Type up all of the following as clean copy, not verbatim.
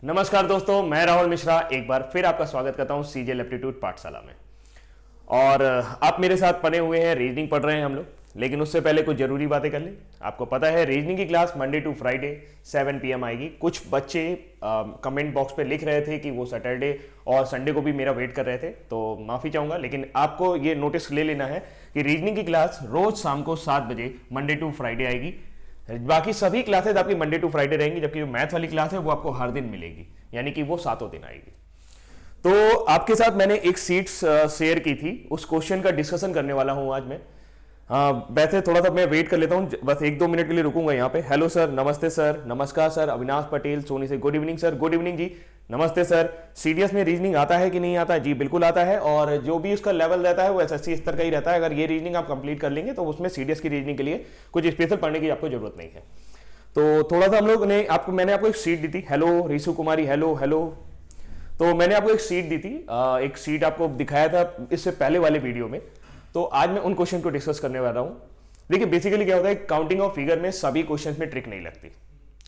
नमस्कार दोस्तों, मैं राहुल मिश्रा एक बार फिर आपका स्वागत करता हूं सीजीएल एप्टीट्यूड पाठशाला में। और आप मेरे साथ पढ़े हुए हैं, रीजनिंग पढ़ रहे हैं हम लोग। लेकिन उससे पहले कुछ जरूरी बातें कर लें। आपको पता है रीजनिंग की class Monday to Friday 7 PM आएगी। कुछ बच्चे कमेंट बॉक्स पे लिख रहे थे कि वो सैटरडे और संडे को भी मेरा वेट कर रहे थे, तो माफी चाहूंगा, लेकिन आपको ये नोटिस ले लेना है कि रीजनिंग की क्लास रोज शाम को 7 बजे मंडे टू फ्राइडे आएगी। बाकी सभी क्लासेस आपकी मंडे टू फ्राइडे रहेंगी, जबकि जो मैथ वाली क्लास है वो आपको हर दिन मिलेगी, यानी कि वो 7 दिन आएगी। तो आपके साथ मैंने एक सीट शेयर की थी, उस क्वेश्चन का डिस्कशन करने वाला हूं आज मैं। वैसे थोड़ा सा मैं वेट कर लेता हूं, बस 1-2 मिनट के लिए रुकूंगा यहाँ पे। हेलो सर, नमस्ते सर, नमस्कार सर, अविनाश पटेल सोनी से, good evening sir, good evening ji, नमस्ते सर। सीडीएस में रीजनिंग आता है कि नहीं आता है? जी बिल्कुल आता है, और जो भी उसका लेवल रहता है वो एसएससी स्तर का ही रहता है। अगर ये रीजनिंग आप कंप्लीट कर लेंगे तो उसमें सीडीएस की रीजनिंग के लिए कुछ स्पेशल पढ़ने की आपको जरूरत नहीं है। तो थोड़ा सा हम लोग ने मैंने आपको एक सीट दी थी। हेलो रिशु कुमारी, हेलो हेलो। तो मैंने आपको एक सीट दी थी, एक सीट आपको दिखाया था इससे पहले वाले वीडियो में। तो आज मैं उन क्वेश्चन को डिस्कस करने वाला हूं। देखिए बेसिकली क्या होता है, काउंटिंग ऑफ फिगर में सभी क्वेश्चन में ट्रिक नहीं लगती,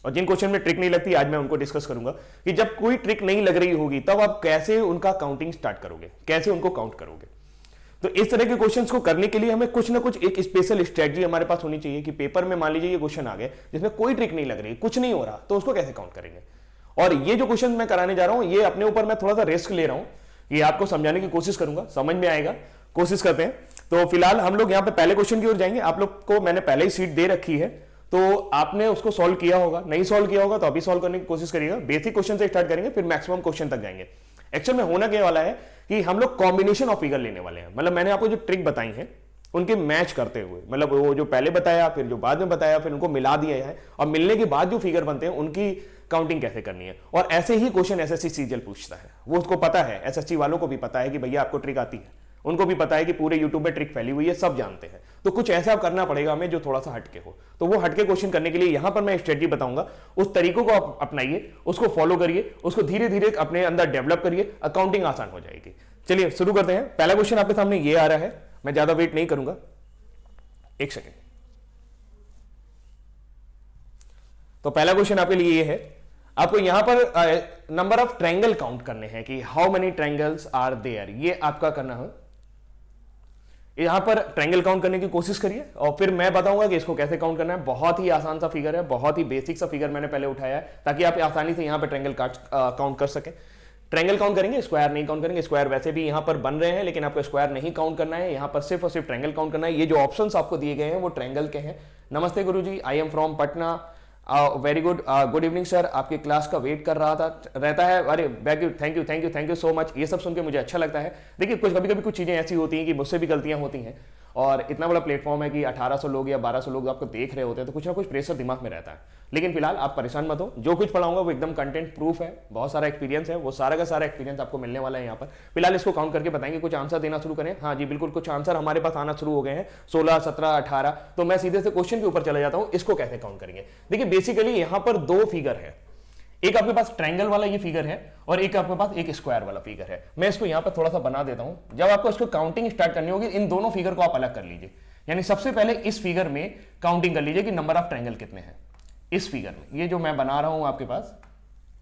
और जिन क्वेश्चन में ट्रिक नहीं लगती आज मैं उनको डिस्कस करूंगा कि जब कोई ट्रिक नहीं लग रही होगी तब आप कैसे उनका काउंटिंग स्टार्ट करोगे, कैसे उनको काउंट करोगे। तो इस तरह के क्वेश्चंस को करने के लिए हमें कुछ ना कुछ एक स्पेशल स्ट्रेटजी हमारे पास होनी चाहिए कि पेपर में मान लीजिए ये क्वेश्चन आ गए जिसमें कोई ट्रिक नहीं लग रही, कुछ नहीं हो रहा, तो उसको कैसे काउंट करेंगे। और ये जो क्वेश्चन मैं कराने जा रहा हूं, ये अपने ऊपर मैं थोड़ा सा रिस्क ले रहा हूं, ये आपको समझाने की कोशिश करूंगा, समझ में आएगा, कोशिश करते हैं। तो फिलहाल हम लोग यहाँ पे पहले क्वेश्चन की ओर जाएंगे। आप लोग को मैंने पहले ही सीट दे रखी है, तो आपने उसको सॉल्व किया होगा, नहीं सॉल्व किया होगा तो अभी सॉल्व करने की कोशिश करिएगा। बेसिक क्वेश्चन से स्टार्ट करेंगे, फिर मैक्सिमम क्वेश्चन तक जाएंगे। एक्चुअल में होना क्या वाला है कि हम लोग कॉम्बिनेशन ऑफ फिगर लेने वाले हैं। मतलब मैंने आपको जो ट्रिक बताई है उनके मैच करते हुए, मतलब वो जो पहले बताया फिर जो बाद में बताया फिर उनको मिला दिया है, और मिलने के बाद जो फिगर बनते हैं उनकी काउंटिंग कैसे करनी है। और ऐसे ही क्वेश्चन एसएससी सीजीएल पूछता है, वो उसको पता है, एसएससी वालों को भी पता है कि भैया आपको ट्रिक आती है, उनको भी पता है कि पूरे यूट्यूब पे ट्रिक फैली हुई है, सब जानते हैं। तो कुछ ऐसा करना पड़ेगा हमें जो थोड़ा सा हटके हो। तो वो हटके क्वेश्चन करने के लिए यहां पर मैं स्ट्रेटजी बताऊंगा, उस तरीकों को आप अपनाइए, उसको फॉलो करिए, उसको धीरे धीरे अपने अंदर डेवलप करिए, अकाउंटिंग आसान हो जाएगी। चलिए शुरू करते हैं। पहला क्वेश्चन आपके सामने ये आ रहा है, मैं ज्यादा वेट नहीं करूंगा, एक सेकेंड। तो पहला क्वेश्चन आपके लिए ये है, आपको यहां पर नंबर ऑफ ट्रायंगल काउंट करने हैं कि how many triangles are there, ये आपका करना है। यहां पर ट्रायंगल काउंट करने की कोशिश करिए और फिर मैं बताऊंगा कि इसको कैसे काउंट करना है। बहुत ही आसान सा फिगर है, बहुत ही बेसिक सा फिगर मैंने पहले उठाया है ताकि आप आसानी से यहां पर ट्रायंगल काउंट कर सकें। ट्रायंगल काउंट करेंगे, स्क्वायर नहीं काउंट करेंगे। स्क्वायर वैसे भी यहां पर बन रहे हैं, लेकिन आपको स्क्वायर नहीं काउंट करना है, यहां पर सिर्फ और सिर्फ ट्रायंगल काउंट करना है। ये जो ऑप्शंस आपको दिए गए हैं वो ट्रायंगल के हैं। नमस्ते गुरुजी, I am from Patna, very good, good evening sir, आपकी क्लास का वेट कर रहा था रहता है। अरे थैंक यू सो मच। ये सब सुन के मुझे अच्छा लगता है। देखिए कभी कभी कुछ चीजें ऐसी होती हैं कि मुझसे भी गलतियां होती हैं, और इतना बड़ा प्लेटफॉर्म है कि 1800 लोग या 1200 लोग आपको देख रहे होते हैं, तो कुछ ना कुछ प्रेशर दिमाग में रहता है। लेकिन फिलहाल आप परेशान मत हो, जो कुछ पढ़ाऊंगा वो एकदम कंटेंट प्रूफ है, बहुत सारा एक्सपीरियंस है, वो सारा का सारा एक्सपीरियंस आपको मिलने वाला है यहाँ पर। फिलहाल इसको काउंट करके बताएंगे, कुछ आंसर देना शुरू करें। हाँ जी बिल्कुल, कुछ आंसर हमारे पास आना शुरू हो गए हैं, 16, 17, 18। तो मैं सीधे से क्वेश्चन के ऊपर चला जाता हूँ, इसको कैसे काउंट करेंगे। देखिए बेसिकली यहाँ पर 2 फिगर है, एक आपके पास ट्रायंगल वाला ये फिगर है और एक आपके पास एक स्क्वायर वाला फिगर है। मैं इसको यहां पर थोड़ा सा बना देता हूं। जब आपको इसको काउंटिंग स्टार्ट करनी होगी, इन दोनों फिगर को आप अलग कर लीजिए। यानी सबसे पहले इस फिगर में काउंटिंग कर लीजिए कि नंबर ऑफ ट्रायंगल कितने हैं। इस फिगर में, ये जो मैं बना रहा हूं आपके पास,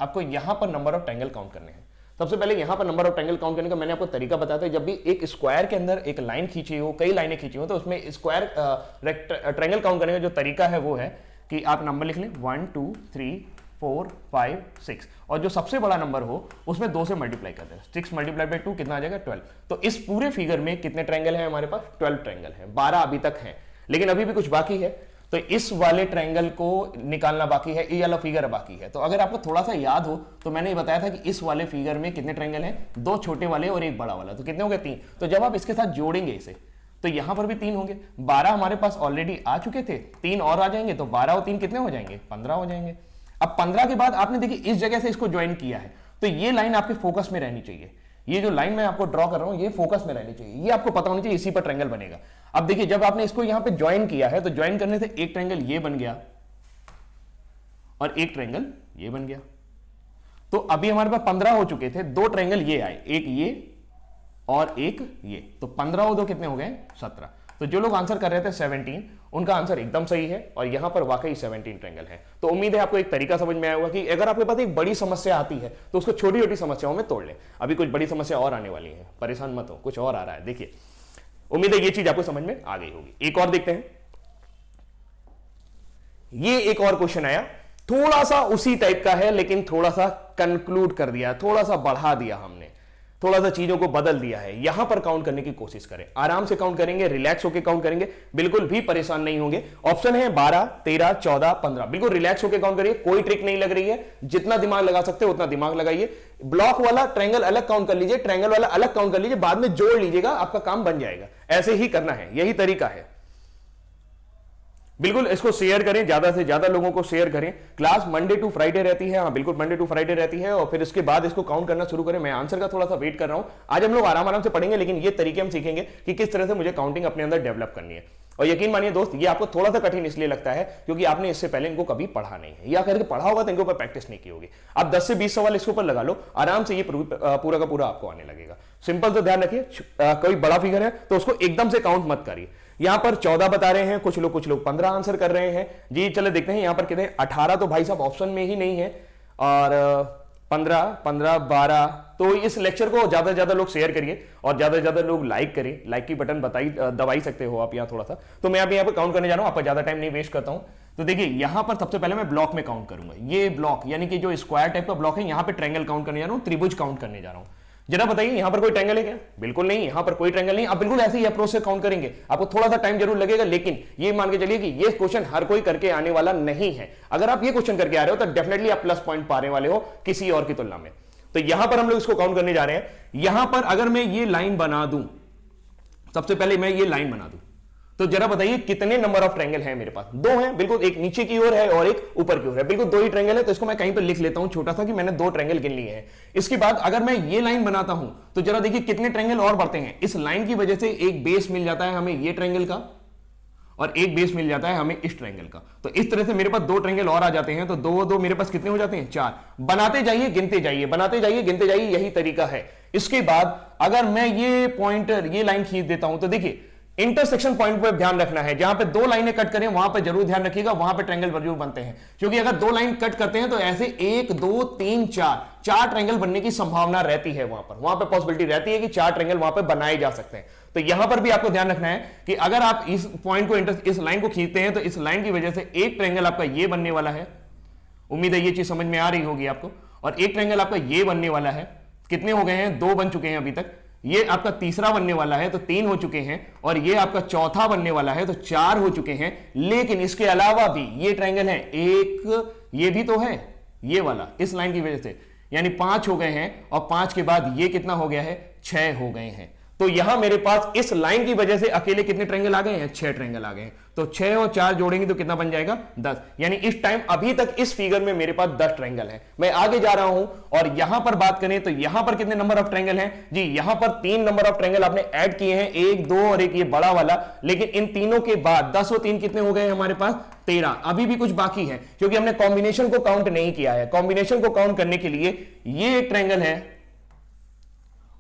आपको यहां पर नंबर ऑफ ट्रायंगल काउंट करने हैं। सबसे पहले यहां पर नंबर ऑफ ट्रायंगल काउंट करने का मैंने आपको तरीका बताया था। जब भी एक स्क्वायर के अंदर एक लाइन खींची हो, कई लाइनें खींची हो, तो उसमें स्क्वायर ट्रायंगल काउंट करने का जो तरीका है वो है कि आप नंबर लिख लें 1 2 3 4 5 6, और जो सबसे बड़ा नंबर हो उसमें 2 से मल्टीप्लाई कर दें। 6 मल्टीप्लाई बाई 2 कितना आ जाएगा? 12। तो इस पूरे फिगर में कितने ट्रायंगल हैं हमारे पास? 12 ट्रायंगल हैं। 12 अभी तक हैं, लेकिन अभी भी कुछ बाकी है, तो इस वाले ट्रायंगल को निकालना बाकी है, ये वाला फिगर बाकी है। तो अगर आपको थोड़ा सा याद हो तो मैंने ये बताया था कि इस वाले फिगर में कितने ट्रायंगल हैं? 2 छोटे वाले और एक बड़ा वाला, तो कितने हो गए? 3। तो जब आप इसके साथ जोड़ेंगे इसे तो यहां पर भी 3 होंगे। 12 हमारे पास ऑलरेडी आ चुके थे, 3 और आ जाएंगे, तो 12 और 3 कितने हो जाएंगे? 15 हो जाएंगे। अब 15 के बाद आपने देखिए इस जगह से इसको ज्वाइन किया है, तो ये लाइन आपके फोकस में रहनी चाहिए। ये जो लाइन मैं आपको ड्रॉ कर रहा हूं ये फोकस में रहनी चाहिए, ये आपको पता होनी चाहिए, इसी पर ट्रायंगल बनेगा। अब देखिए जब आपने इसको यहां पे ज्वाइन किया है, तो ज्वाइन करने से एक ट्रायंगल ये बन गया और एक ट्रायंगल ये बन गया। तो अभी हमारे पास 15 हो चुके थे, 2 ट्रायंगल ये आए, एक ये और एक ये, तो 15 और 2 कितने हो गए? 17। तो जो लोग आंसर कर रहे थे 17, उनका आंसर एकदम सही है और यहां पर वाकई 17 ट्रायंगल है। तो उम्मीद है आपको एक तरीका समझ में आया होगा कि अगर आपके पास एक बड़ी समस्या आती है तो उसको छोटी छोटी समस्याओं में तोड़ लें। अभी कुछ बड़ी समस्या और आने वाली है, परेशान मत हो, कुछ और आ रहा है। देखिए, उम्मीद है ये चीज आपको समझ में आ गई होगी। एक और देखते हैं, ये एक और क्वेश्चन आया, थोड़ा सा उसी टाइप का है लेकिन थोड़ा सा कंक्लूड कर दिया, थोड़ा सा बढ़ा दिया हमने, थोड़ा सा चीजों को बदल दिया है। यहां पर काउंट करने की कोशिश करें, आराम से काउंट करेंगे, रिलैक्स होकर काउंट करेंगे, बिल्कुल भी परेशान नहीं होंगे। ऑप्शन है 12, 13, 14, 15, बिल्कुल रिलैक्स होकर काउंट करिए, कोई ट्रिक नहीं लग रही है, जितना दिमाग लगा सकते हो उतना दिमाग लगाइए। ब्लॉक वाला ट्रायंगल अलग काउंट कर लीजिए, ट्रायंगल वाला अलग काउंट कर लीजिए, बाद में जोड़ लीजिएगा, आपका काम बन जाएगा। ऐसे ही करना है, यही तरीका है। बिल्कुल इसको शेयर करें, ज्यादा से ज्यादा लोगों को शेयर करें। क्लास मंडे टू फ्राइडे रहती है, हाँ बिल्कुल मंडे टू फ्राइडे रहती है, और फिर इसके बाद इसको काउंट करना शुरू करें। मैं आंसर का थोड़ा सा वेट कर रहा हूं। आज हम लोग आराम आराम से पढ़ेंगे, लेकिन ये तरीके हम सीखेंगे कि किस तरह से मुझे काउंटिंग अपने अंदर डेवलप करनी है। और यकीन मानिए दोस्त, ये आपको थोड़ा सा कठिन इसलिए लगता है क्योंकि आपने इससे पहले इनको कभी पढ़ा नहीं है, या करके पढ़ा होगा तो इनके ऊपर प्रैक्टिस नहीं की होगी। आप 10 से 20 सवाल इसके ऊपर लगा लो, आराम से ये पूरा का पूरा आपको आने लगेगा। सिंपल तो ध्यान रखिए, कोई बड़ा फिगर है तो उसको एकदम से काउंट मत करिए। यहां पर 14 बता रहे हैं कुछ लोग 15 आंसर कर रहे हैं जी। चले देखते हैं यहां पर कितने, 18 तो भाई साहब ऑप्शन में ही नहीं है, और 15, 12। तो इस लेक्चर को ज्यादा से ज्यादा लोग शेयर करिए और ज्यादा से ज्यादा लोग लाइक करिए। लाइक की बटन दबाई सकते हो आप यहां थोड़ा सा। तो मैं अभी यहां पर काउंट करने जा रहा हूं, आपका ज्यादा टाइम नहीं वेस्ट करता हूं। तो देखिए यहां पर सबसे पहले मैं ब्लॉक में काउंट करूंगा। ये ब्लॉक यानी कि जो स्क्वायर टाइप का ब्लॉक है, यहां पर ट्रायंगल काउंट करने जा रहा हूं, त्रिभुज काउंट करने जा रहा हूं। जरा बताइए यहां पर कोई ट्रायंगल है क्या? बिल्कुल नहीं, यहां पर कोई ट्रायंगल नहीं। आप बिल्कुल ऐसे ही अप्रोच से काउंट करेंगे, आपको थोड़ा सा टाइम जरूर लगेगा, लेकिन ये मान के चलिए कि ये क्वेश्चन हर कोई करके आने वाला नहीं है। अगर आप ये क्वेश्चन करके आ रहे हो तो डेफिनेटली आप प्लस पॉइंट पाने वाले हो किसी और की तुलना में। तो यहां पर हम लोग इसको काउंट करने जा रहे हैं। यहां पर अगर मैं ये लाइन बना दूं, सबसे पहले मैं ये लाइन बना दूं, तो जरा बताइए कितने नंबर ऑफ ट्रायंगल है मेरे पास? 2 हैं, बिल्कुल, एक नीचे की ओर है और एक ऊपर की ओर है, बिल्कुल 2 ही ट्रायंगल है। तो इसको मैं कहीं पर लिख लेता हूं छोटा सा कि मैंने 2 ट्रायंगल गिन लिए हैं। इसके बाद अगर मैं ये लाइन बनाता हूं तो जरा देखिए कितने ट्रायंगल और बढ़ते हैं। इस लाइन की वजह से एक बेस मिल जाता है हमें ये ट्रायंगल का, और एक बेस मिल जाता है हमें इस ट्रायंगल का। तो इस तरह से मेरे पास 2 ट्रायंगल और आ जाते हैं। तो 2 मेरे पास कितने हो जाते हैं? 4। बनाते जाइए, गिनते जाइए, बनाते जाइए, गिनते जाइए, यही तरीका है। इसके बाद अगर मैं ये पॉइंट, ये लाइन खींच देता हूं, तो देखिए इंटरसेक्शन पॉइंट पर ध्यान रखना है। जहां पे 2 लाइनें कट करें वहां पर जरूर ध्यान रखिएगा, वहां पे ट्रायंगल जरूर बनते हैं। क्योंकि अगर 2 लाइन कट करते हैं तो ऐसे 1, 2, 3, 4 ट्रायंगल बनने की संभावना रहती है। वहां पर पॉसिबिलिटी रहती है कि 4 ट्रायंगल वहां पे बनाए जा सकते हैं। तो यहां पर भी आपको ध्यान रखना है कि अगर आप इस पॉइंट को, इस लाइन को खींचते हैं तो इस लाइन की वजह से एक ट्रायंगल आपका ये बनने वाला है। उम्मीद है ये चीज समझ में आ रही होगी आपको। और एक ट्रायंगल आपका ये बनने वाला है। कितने हो गए हैं? 2 बन चुके हैं अभी तक। ये आपका तीसरा बनने वाला है तो 3 हो चुके हैं, और ये आपका चौथा बनने वाला है तो 4 हो चुके हैं। लेकिन इसके अलावा भी ये ट्रायंगल है, एक ये भी तो है, ये वाला, इस लाइन की वजह से, यानी 5 हो गए हैं। और 5 के बाद ये कितना हो गया है? 6 हो गए हैं। तो यहां मेरे पास इस लाइन की वजह से अकेले कितने ट्रायंगल आ गए हैं? 6 ट्रायंगल आ गए हैं। तो 6 और 4 जोड़ेंगे तो कितना बन जाएगा? 10। यानी इस टाइम अभी तक इस फिगर में मेरे पास 10 ट्रायंगल है। मैं आगे जा रहा हूं और यहां पर बात करें तो यहां पर कितने नंबर ऑफ ट्रायंगल हैं? जी यहां पर 3 नंबर ऑफ ट्रायंगल आपने ऐड किए हैं, 1, 2 और एक ये बड़ा वाला। लेकिन इन तीनों के बाद 10 और 3 कितने हो गए हमारे पास? 13। अभी भी कुछ बाकी है क्योंकि हमने कॉम्बिनेशन को काउंट नहीं किया है। कॉम्बिनेशन को काउंट करने के लिए ये एक ट्रायंगल है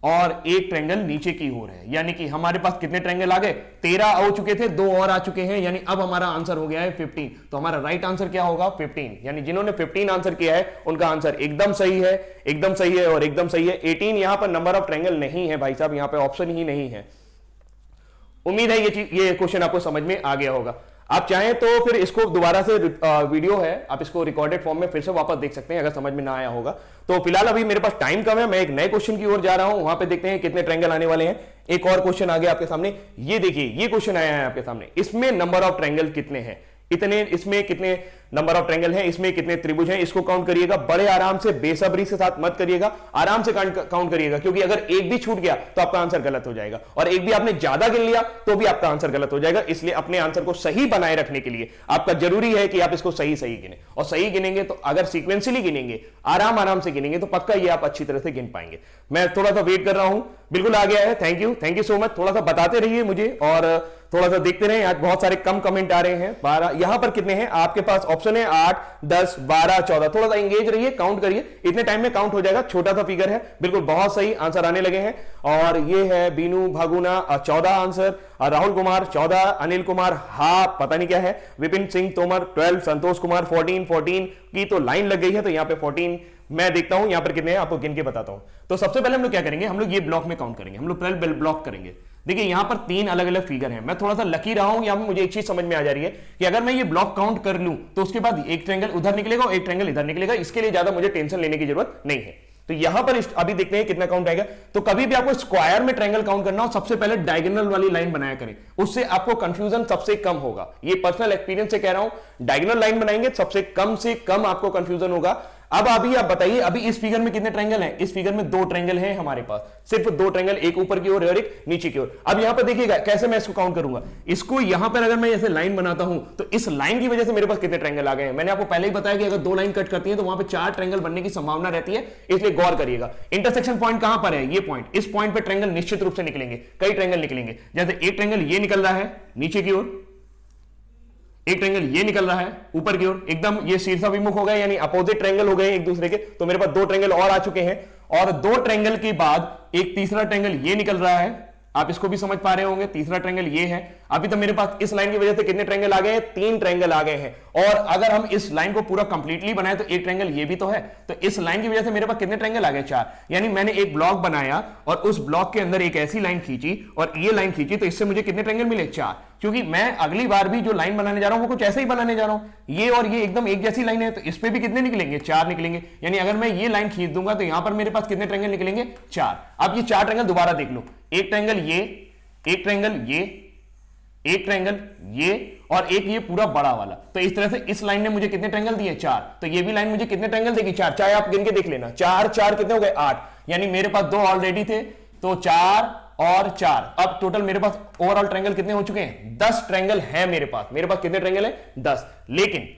और एक ट्रायंगल नीचे की ओर है। यानी कि हमारे पास कितने ट्रायंगल आ गए? 13 हो चुके थे, 2 और आ चुके हैं। यानी अब हमारा आंसर हो गया है 15। तो हमारा राइट आंसर क्या होगा? 15। यानी जिन्होंने 15 आंसर किया है उनका आंसर एकदम सही है, एकदम सही है और एकदम सही है। 18 यहां पर नंबर ऑफ ट्रायंगल नहीं है भाई साहब, यहां पर ऑप्शन ही नहीं है। उम्मीद है ये क्वेश्चन आपको समझ में आ गया होगा। आप चाहें तो फिर इसको दोबारा से, वीडियो है, आप इसको रिकॉर्डेड फॉर्म में फिर से वापस देख सकते हैं अगर समझ में ना आया होगा। तो फिलहाल अभी मेरे पास टाइम कम है, मैं एक नए क्वेश्चन की ओर जा रहा हूं, वहां पे देखते हैं कितने ट्रायंगल आने वाले हैं। एक और क्वेश्चन आ गया आपके सामने, ये देखिए ये क्वेश्चन आया है आपके सामने। इसमें नंबर ऑफ ट्रायंगल कितने हैं? इतने, इसमें कितने नंबर ऑफ ट्रायंगल हैं, इसमें कितने त्रिभुज हैं, इसको काउंट करिएगा। बड़े आराम से, बेसब्री से साथ मत करिएगा, आराम से काउंट करिएगा। क्योंकि अगर एक भी छूट गया तो आपका आंसर गलत हो जाएगा, और एक भी आपने ज्यादा गिन लिया तो भी आपका आंसर गलत हो जाएगा। इसलिए अपने आंसर को सही बनाए रखने के लिए आपका जरूरी है कि आप इसको सही सही गिने। और सही गिनेंगे तो, अगर सीक्वेंशियली गिनेंगे, आराम आराम से गिनेंगे, तो पक्का ये आप अच्छी तरह से गिन पाएंगे। मैं थोड़ा सा वेट कर रहा हूं, बिल्कुल आ गया है। Thank you so much. थोड़ा सा बताते रहिए मुझे और थोड़ा सा देखते रहे, आज बहुत सारे कम कमेंट आ रहे हैं। 12 यहां पर कितने हैं आपके पास ऑप्शन है? 8, 10, 12, 14। थोड़ा सा एंगेज रहिए, काउंट करिए, इतने टाइम में काउंट हो जाएगा। छोटा सा फिगर है, बिल्कुल बहुत सही आंसर आने लगे हैं। और ये है बीनू भागुना 14 आंसर, राहुल कुमार 14, अनिल कुमार पता नहीं क्या है, विपिन सिंह तोमर 12, संतोष कुमार 14 की तो लाइन लग गई है, तो यहाँ पे 14 मैं देखता हूं यहां पर कितने हैं, आपको गिन के बताता हूं। तो सबसे पहले हम लोग क्या करेंगे, हम लोग ये ब्लॉक में काउंट करेंगे, हम लोग पहले ब्लॉक करेंगे। देखिए यहां पर 3 अलग अलग फिगर हैं। मैं थोड़ा सा लकी रहा हूं, यहां पर मुझे एक चीज समझ में आ जा रही है कि अगर मैं ये ब्लॉक काउंट कर लूं तो उसके बाद एक ट्रायंगल उधर निकलेगा और एक ट्रायंगल इधर निकलेगा। इसके लिए ज्यादा मुझे टेंशन लेने की जरूरत नहीं है। तो यहां पर अभी देखते हैं कितना काउंट आएगा। तो कभी भी आपको स्क्वायर में ट्रायंगल काउंट करना हो, सबसे पहले डायगोनल वाली लाइन बनाया करें, उससे आपको कंफ्यूजन सबसे कम होगा। ये पर्सनल एक्सपीरियंस से कह रहा हूं, डायगोनल लाइन बनाएंगे सबसे कम से कम आपको कंफ्यूजन होगा। अब अभी आप बताइए, अभी इस फिगर में कितने ट्रायंगल हैं? इस फिगर में 2 ट्रायंगल हैं हमारे पास, सिर्फ 2 ट्रायंगल, एक ऊपर की ओर और एक नीचे की ओर। अब यहां पर देखिएगा कैसे मैं इसको काउंट करूंगा। इसको यहां पर अगर मैं ऐसे लाइन बनाता हूं तो इस लाइन की वजह से मेरे पास कितने ट्रायंगल आ गए हैं? मैंने आपको पहले ही बताया कि अगर 2 लाइन कट करती है तो वहां पर 4 ट्रायंगल बनने की संभावना रहती है, इसलिए गौर करिएगा। इंटरसेक्शन पॉइंट कहां पर है? ये पॉइंट, इस पॉइंट पर ट्रायंगल निश्चित रूप से निकलेंगे, कई ट्रायंगल निकलेंगे। जैसे एक ट्रायंगल ये निकल रहा है नीचे की ओर, एक ट्रायंगल ये निकल रहा है ऊपर की ओर, एकदम ये शीर्षाभिमुख हो गए, यानी अपोजिट ट्रायंगल हो गए एक दूसरे के। तो मेरे पास 2 ट्रायंगल और आ चुके हैं, और 2 ट्रायंगल के बाद एक तीसरा ट्रायंगल ये निकल रहा है। आप इसको भी समझ पा रहे होंगे, तीसरा ट्रायंगल ये है। अभी तो मेरे पास इस लाइन की वजह से कितने ट्रायंगल आ गए हैं? 3 ट्रायंगल आ गए हैं। और अगर हम इस लाइन को पूरा कंप्लीटली बनाए तो एक ट्रायंगल ये भी तो है। तो इस लाइन की वजह से मेरे पास कितने ट्रायंगल आ गए? 4। यानी मैंने एक ब्लॉक बनाया और उस ब्लॉक के अंदर एक ऐसी लाइन खींची और ये लाइन खींची, तो इससे मुझे कितने ट्रायंगल मिले? 4। क्योंकि मैं अगली बार भी जो लाइन बनाने जा रहा हूं वो कुछ ऐसे ही बनाने जा रहा हूं। ये और ये एकदम एक जैसी लाइन है, तो इस पे भी कितने निकलेंगे? 4 निकलेंगे। यानी अगर मैं ये लाइन खींच दूंगा तो यहां पर मेरे पास कितने ट्रायंगल निकलेंगे? 4। अब ये 4 ट्रायंगल दोबारा देख लो, एक ट्रायंगल ये, एक ट्रायंगल ये, एक ट्रायंगल ये, और एक ये पूरा बड़ा वाला। तो इस तरह से इस लाइन ने मुझे कितने ट्रायंगल दिए? 4। तो ये भी लाइन मुझे कितने ट्रायंगल देगी? 4। चाहे आप गिन के देख लेना, 4 4 कितने हो गए? 8। यानी मेरे पास 2 ऑलरेडी थे, तो 4 और 4, अब टोटल मेरे पास ओवरऑल ट्रायंगल कितने हो चुके हैं? 10 ट्रायंगल है मेरे पास। मेरे पास कितने ट्रायंगल है? 10। लेकिन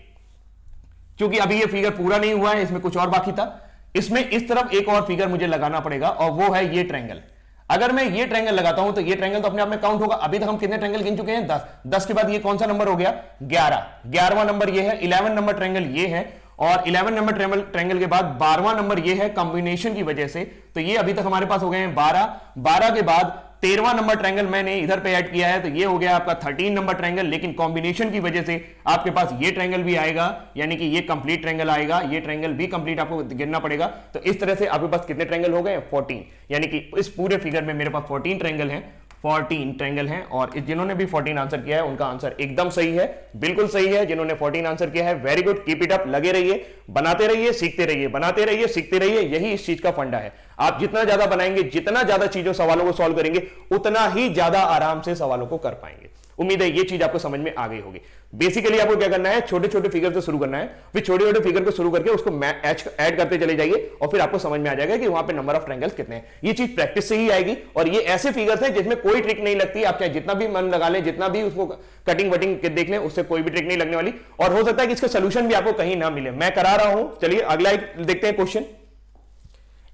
क्योंकि अभी ये फिगर पूरा नहीं हुआ है, इसमें कुछ और बाकी था, इसमें इस तरफ एक और फिगर मुझे लगाना पड़ेगा, और वो है ये ट्रायंगल। अगर मैं ये ट्रायंगल लगाता हूं तो ये ट्रायंगल तो अपने आप में काउंट होगा। अभी तक हम कितने ट्रायंगल गिन चुके हैं? 10। 10 के बाद ये कौन सा नंबर हो गया? 11। 11वां नंबर ये है। 11 नंबर ट्रायंगल ये है, और 11 नंबर ट्रायंगल के बाद 12वां नंबर ये है कॉम्बिनेशन की वजह से। तो ये अभी तक हमारे पास हो गए हैं 12। 12 के बाद 13वां नंबर ट्रायंगल मैंने इधर पे ऐड किया है, तो ये हो गया आपका 13 नंबर ट्रायंगल। लेकिन कॉम्बिनेशन की वजह से आपके पास ये ट्रायंगल भी आएगा, यानी कि ये कंप्लीट ट्रायंगल आएगा, ये ट्रायंगल भी कंप्लीट आपको गिनना पड़ेगा। तो इस तरह से आपके पास कितने ट्रायंगल हो गए? 14। यानी कि इस पूरे फिगर में मेरे पास 14 ट्रायंगल हैं, 14 ट्रायंगल हैं। और जिन्होंने भी 14 आंसर किया है उनका आंसर एकदम सही है, बिल्कुल सही है। जिन्होंने 14 आंसर किया है, very good, keep it up, लगे रहिए, बनाते रहिए, सीखते रहिए, बनाते रहिए, सीखते रहिए। यही इस चीज का फंडा है। आप जितना ज्यादा बनाएंगे, जितना ज्यादा चीजों सवालों को सॉल्व करेंगे, उतना ही ज्यादा आराम से सवालों को कर पाएंगे। उम्मीद है ये चीज आपको समझ में आ गई होगी। बेसिकली आपको क्या करना है? छोटे छोटे फिगर से शुरू करना है, फिर छोटे छोटे फिगर को शुरू करके उसको ऐड करते चले जाइए, और फिर आपको समझ में आ जाएगा कि वहां पे नंबर ऑफ ट्रायंगल्स कितने हैं। ये चीज प्रैक्टिस से ही आएगी, और ये ऐसे फिगर्स हैं जिसमें कोई ट्रिक नहीं लगती। आप चाहे जितना भी मन लगा लें, जितना भी उसको कटिंग वटिंग देख लें, उससे कोई भी ट्रिक नहीं लगने वाली। और हो सकता है कि इसका सोल्यूशन भी आपको कहीं ना मिले, मैं करा रहा हूं। चलिए अगला देखते हैं क्वेश्चन।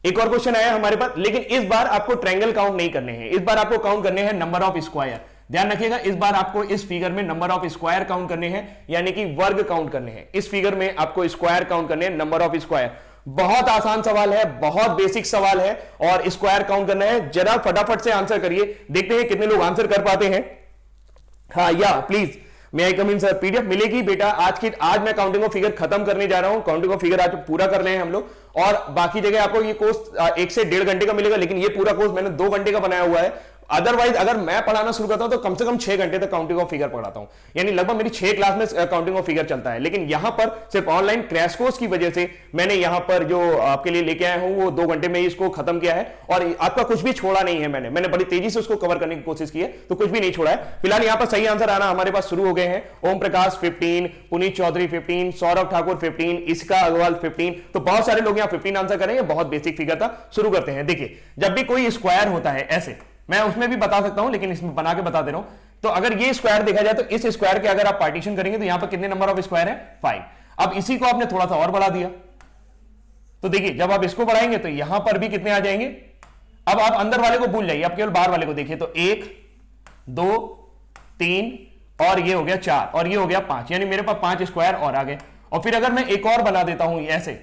एक और क्वेश्चन आया हमारे पास, लेकिन इस बार आपको ट्रायंगल काउंट नहीं करने हैं, इस बार आपको काउंट करने हैं नंबर ऑफ स्क्वायर। ध्यान रखिएगा, इस बार आपको इस फिगर में नंबर ऑफ स्क्वायर काउंट करने हैं, यानी कि वर्ग काउंट करने हैं। इस फिगर में आपको स्क्वायर काउंट करने हैं, नंबर ऑफ स्क्वायर। बहुत आसान सवाल है, बहुत बेसिक सवाल है, और स्क्वायर काउंट करना है। जरा फटाफट से आंसर करिए, देखते हैं कितने लोग आंसर कर पाते हैं। हाँ, या प्लीज मैं कम इन सर, पीडीएफ मिलेगी बेटा। आज मैं काउंटिंग ऑफ फिगर खत्म करने जा रहा हूं। काउंटिंग ऑफ फिगर आज पूरा कर रहे हैं हम लोग, और बाकी जगह आपको ये कोर्स 1 से 1.5 घंटे का मिलेगा, लेकिन ये पूरा कोर्स मैंने 2 घंटे का बनाया हुआ है। अदरवाइज अगर मैं पढ़ाना शुरू करता हूं तो कम से कम 6 घंटे तक काउंटिंग ऑफ फिगर पढ़ाता हूं, यानी लगभग मेरी 6 क्लास में काउंटिंग ऑफ फिगर चलता है। लेकिन यहां पर सिर्फ ऑनलाइन क्रैश कोर्स की वजह से मैंने यहां पर जो आपके लिए लेके आया हूं वो 2 घंटे में इसको खत्म किया है, और आपका कुछ भी छोड़ा नहीं है। मैंने बड़ी तेजी से उसको कवर करने की कोशिश की है, तो कुछ भी नहीं छोड़ा है। फिलहाल यहां पर सही आंसर आना हमारे पास शुरू हो गए हैं। ओम प्रकाश 15, पुनीत चौधरी 15, सौरभ ठाकुर 15, इसका अग्रवाल 15। तो बहुत सारे लोग यहां 15 आंसर करेंगे। बहुत बेसिक फिगर था, शुरू करते हैं। देखिए, जब भी कोई स्क्वायर होता है ऐसे, मैं उसमें भी बता सकता हूं, लेकिन इसमें बना के बता दे रहा हूं। तो अगर ये स्क्वायर देखा जाए तो इस स्क्वायर के अगर आप पार्टीशन करेंगे तो यहां पर कितने नंबर ऑफ स्क्वायर है? 5। अब इसी को आपने थोड़ा सा और बढ़ा दिया, तो देखिए जब आप इसको बढ़ाएंगे तो यहां पर भी कितने आ जाएंगे? अब आप अंदर वाले को भूल जाइए, आप केवल बाहर वाले को देखिए। तो 1, 2, 3 और ये हो गया 4 और ये हो गया 5, यानी मेरे पास 5 स्क्वायर और आ गए। और फिर अगर मैं एक और बना देता हूं ऐसे,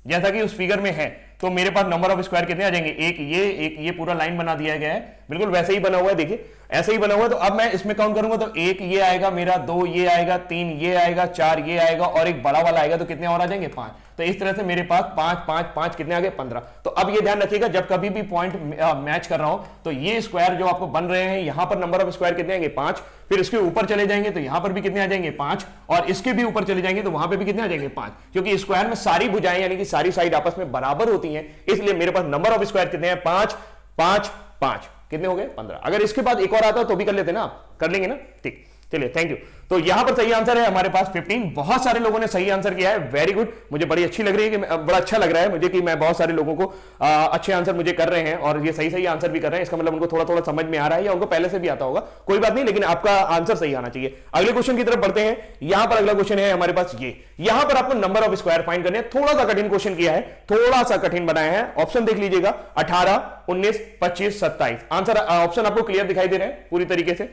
जैसा कि उस फिगर में है, तो मेरे पास नंबर ऑफ स्क्वायर कितने आ जाएंगे, एक ये पूरा लाइन बना दिया गया है, बिल्कुल वैसे ही बना हुआ है, देखिए ऐसे ही बना हुआ है। तो अब मैं इसमें काउंट करूंगा तो 1 ये आएगा मेरा, 2 ये आएगा, 3 ये आएगा, 4 ये आएगा और एक बड़ा वाला आएगा, तो कितने और आ जाएंगे 5। तो इस तरह से मेरे पास 5 5 5 कितने आ गए 15। तो अब ये ध्यान रखिएगा, जब कभी भी पॉइंट मैच कर रहा हूं तो ये स्क्वायर जो आपको बन रहे हैं, यहां पर नंबर ऑफ स्क्वायर कितने आएंगे 5, फिर इसके ऊपर चले जाएंगे तो यहां पर भी कितने आ जाएंगे 5, और इसके भी ऊपर चले जाएंगे तो वहां पे भी कितने आ जाएंगे 5, क्योंकि स्क्वायर में सारी भुजाएं यानी कि सारी साइड आपस में बराबर होती हैं, इसलिए मेरे पास नंबर ऑफ स्क्वायर कितने हैं 5 5 5, कितने हो गए 15। अगर इसके बाद एक और आता तो भी कर लेते ना, आप कर लेंगे ना, ठीक, चलिए थैंक यू। तो यहां पर सही आंसर है हमारे पास 15। बहुत सारे लोगों ने सही आंसर किया है, वेरी गुड, मुझे बड़ी अच्छी लग रही है कि बड़ा अच्छा लग रहा है मुझे कि मैं बहुत सारे लोगों को अच्छे आंसर मुझे कर रहे हैं और ये सही सही आंसर भी कर रहे हैं, इसका मतलब उनको थोड़ा थोड़ा समझ में आ रहा है या उनको पहले से भी आता होगा, कोई बात नहीं, लेकिन आपका आंसर सही आना चाहिए। अगले क्वेश्चन की तरफ बढ़ते हैं। यहां पर अगला क्वेश्चन है हमारे पास ये, यहां पर आपको नंबर ऑफ स्क्वायर फाइंड करने हैं। थोड़ा सा कठिन क्वेश्चन किया है, थोड़ा सा कठिन बनाया है। ऑप्शन देख लीजिएगा 18 19 25 27, आंसर ऑप्शन आपको क्लियर दिखाई दे रहे हैं पूरी तरीके से।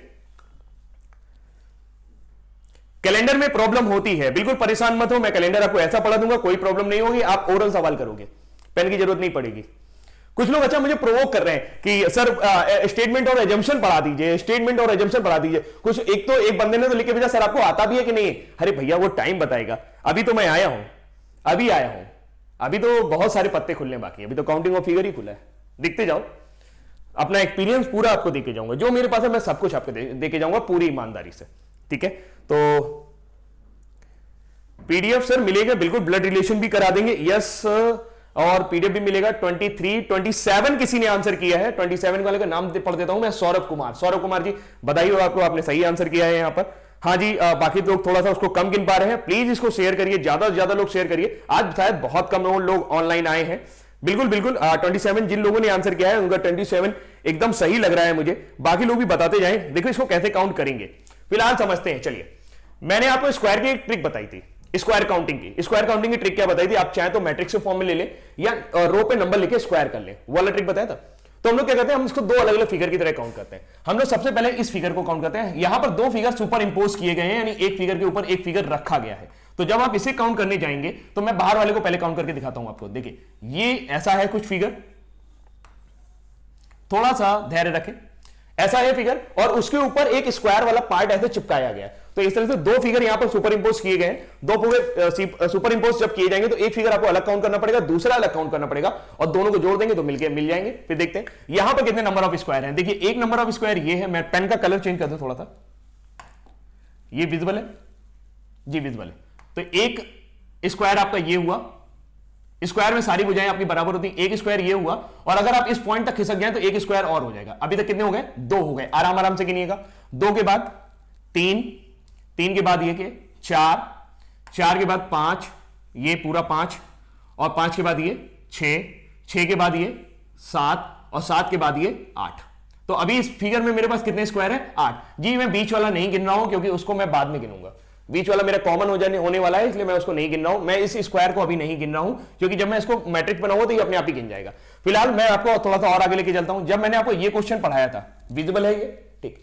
कैलेंडर में प्रॉब्लम होती है, बिल्कुल परेशान मत हो, मैं कैलेंडर आपको ऐसा पढ़ा दूंगा, कोई प्रॉब्लम नहीं होगी, आप ओरल सवाल करोगे, पेन की जरूरत नहीं पड़ेगी। कुछ लोग अच्छा मुझे प्रोवोक कर रहे हैं कि सर स्टेटमेंट और एजम्पशन पढ़ा दीजिए, स्टेटमेंट और एजम्पशन पढ़ा दीजिए। कुछ एक बंदे ने तो लिख के भेजा सर आपको आता भी है कि नहीं। अरे भैया वो टाइम बताएगा, अभी तो मैं आया हूं, अभी तो बहुत सारे पत्ते खुलने बाकी है, अभी तो काउंटिंग ऑफ फिगर ही खुला है, देखते जाओ, अपना एक्सपीरियंस पूरा आपको देके जाऊंगा, जो मेरे पास है मैं सब कुछ आपको देके जाऊंगा पूरी ईमानदारी से, ठीक है। तो पीडीएफ सर मिलेगा, बिल्कुल ब्लड रिलेशन भी करा देंगे, यस, और पीडीएफ भी मिलेगा। 23 27 किसी ने आंसर किया है, 27 वाले का नाम पढ़ देता हूं मैं, सौरभ कुमार जी, बधाई हो आपको, आपने सही आंसर किया है यहां पर। हाँ जी, बाकी लोग थोड़ा सा उसको कम गिन पा रहे हैं, प्लीज इसको शेयर करिए, ज्यादा से ज्यादा लोग शेयर करिए, आज शायद बहुत कम लोग ऑनलाइन आए हैं। बिल्कुल 27 जिन लोगों ने आंसर किया है उनका 27 एकदम सही लग रहा है मुझे, बाकी लोग भी बताते जाएं। देखो इसको कैसे काउंट करेंगे फिलहाल समझते हैं। चलिए, मैंने आपको स्क्वायर की एक ट्रिक बताई थी, स्क्वायर काउंटिंग की ट्रिक क्या बताई थी, आप चाहे तो मैट्रिक्स के फॉर्म में ले ले या रो पे नंबर लेके स्क्वायर कर ले, वो वाला ट्रिक बताया था। तो हम लोग क्या करते हैं, हम इसको दो अलग अलग फिगर की तरह काउंट करते हैं। हम लोग सबसे पहले इस फिगर को काउंट करते हैं, यहां पर दो फिगर सुपर इंपोज किए गए हैं, यानी एक फिगर के ऊपर एक फिगर रखा गया है। तो जब आप इसे काउंट करने जाएंगे तो मैं बाहर वाले को पहले काउंट करके दिखाता हूं आपको। देखिए ये ऐसा है कुछ फिगर, थोड़ा सा धैर्य रखें, ऐसा है फिगर और उसके ऊपर एक स्क्वायर वाला पार्ट ऐसे चिपकाया गया है। तो इस तरह से दो फिगर यहां पर सुपर इंपोज किए गए हैं। दो फिगर सुपर इंपोज जब किए जाएंगे तो एक फिगर आपको अलग काउंट करना पड़ेगा, दूसरा अलग काउंट करना पड़ेगा और दोनों को जोड़ देंगे तो मिल जाएंगे। फिर देखते हैं यहां पर कितने नंबर ऑफ स्क्वायर हैं। देखिए एक नंबर ऑफ स्क्वायर ये है, मैं पेन का कलर चेंज कर दूं थोड़ा सा, ये विजिबल है जी, विजिबल है। तो एक स्क्वायर आपका ये हुआ, स्क्वायर में सारी भुजाएं आपकी बराबर होती हैं, एक स्क्वायर ये हुआ और अगर आप इस पॉइंट तक खिसक गए तो एक स्क्वायर और हो जाएगा। अभी तक कितने हो गए, दो हो गए, आराम आराम से गिनिएगा। दो के बाद तीन, तीन के बाद ये के चार, चार के बाद पांच, ये पूरा पांच, और पांच के बाद ये छह, छह के बाद ये सात और सात के बाद ये आठ। तो अभी इस फिगर में मेरे पास कितने स्क्वायर है, 8। जी मैं बीच वाला नहीं गिन रहा हूं क्योंकि उसको मैं बाद में गिनूंगा, बीच वाला मेरा कॉमन होने वाला है, इसलिए मैं उसको नहीं गिन रहा हूं। मैं इस स्क्वायर को अभी नहीं गिन रहा हूं क्योंकि जब मैं इसको मैट्रिक्स बनाऊंगा तो ये अपने आप ही गिन जाएगा। फिलहाल मैं आपको थोड़ा सा और आगे लेके चलता हूं। जब मैंने आपको ये क्वेश्चन पढ़ाया था, विजिबल है ये, ठीक,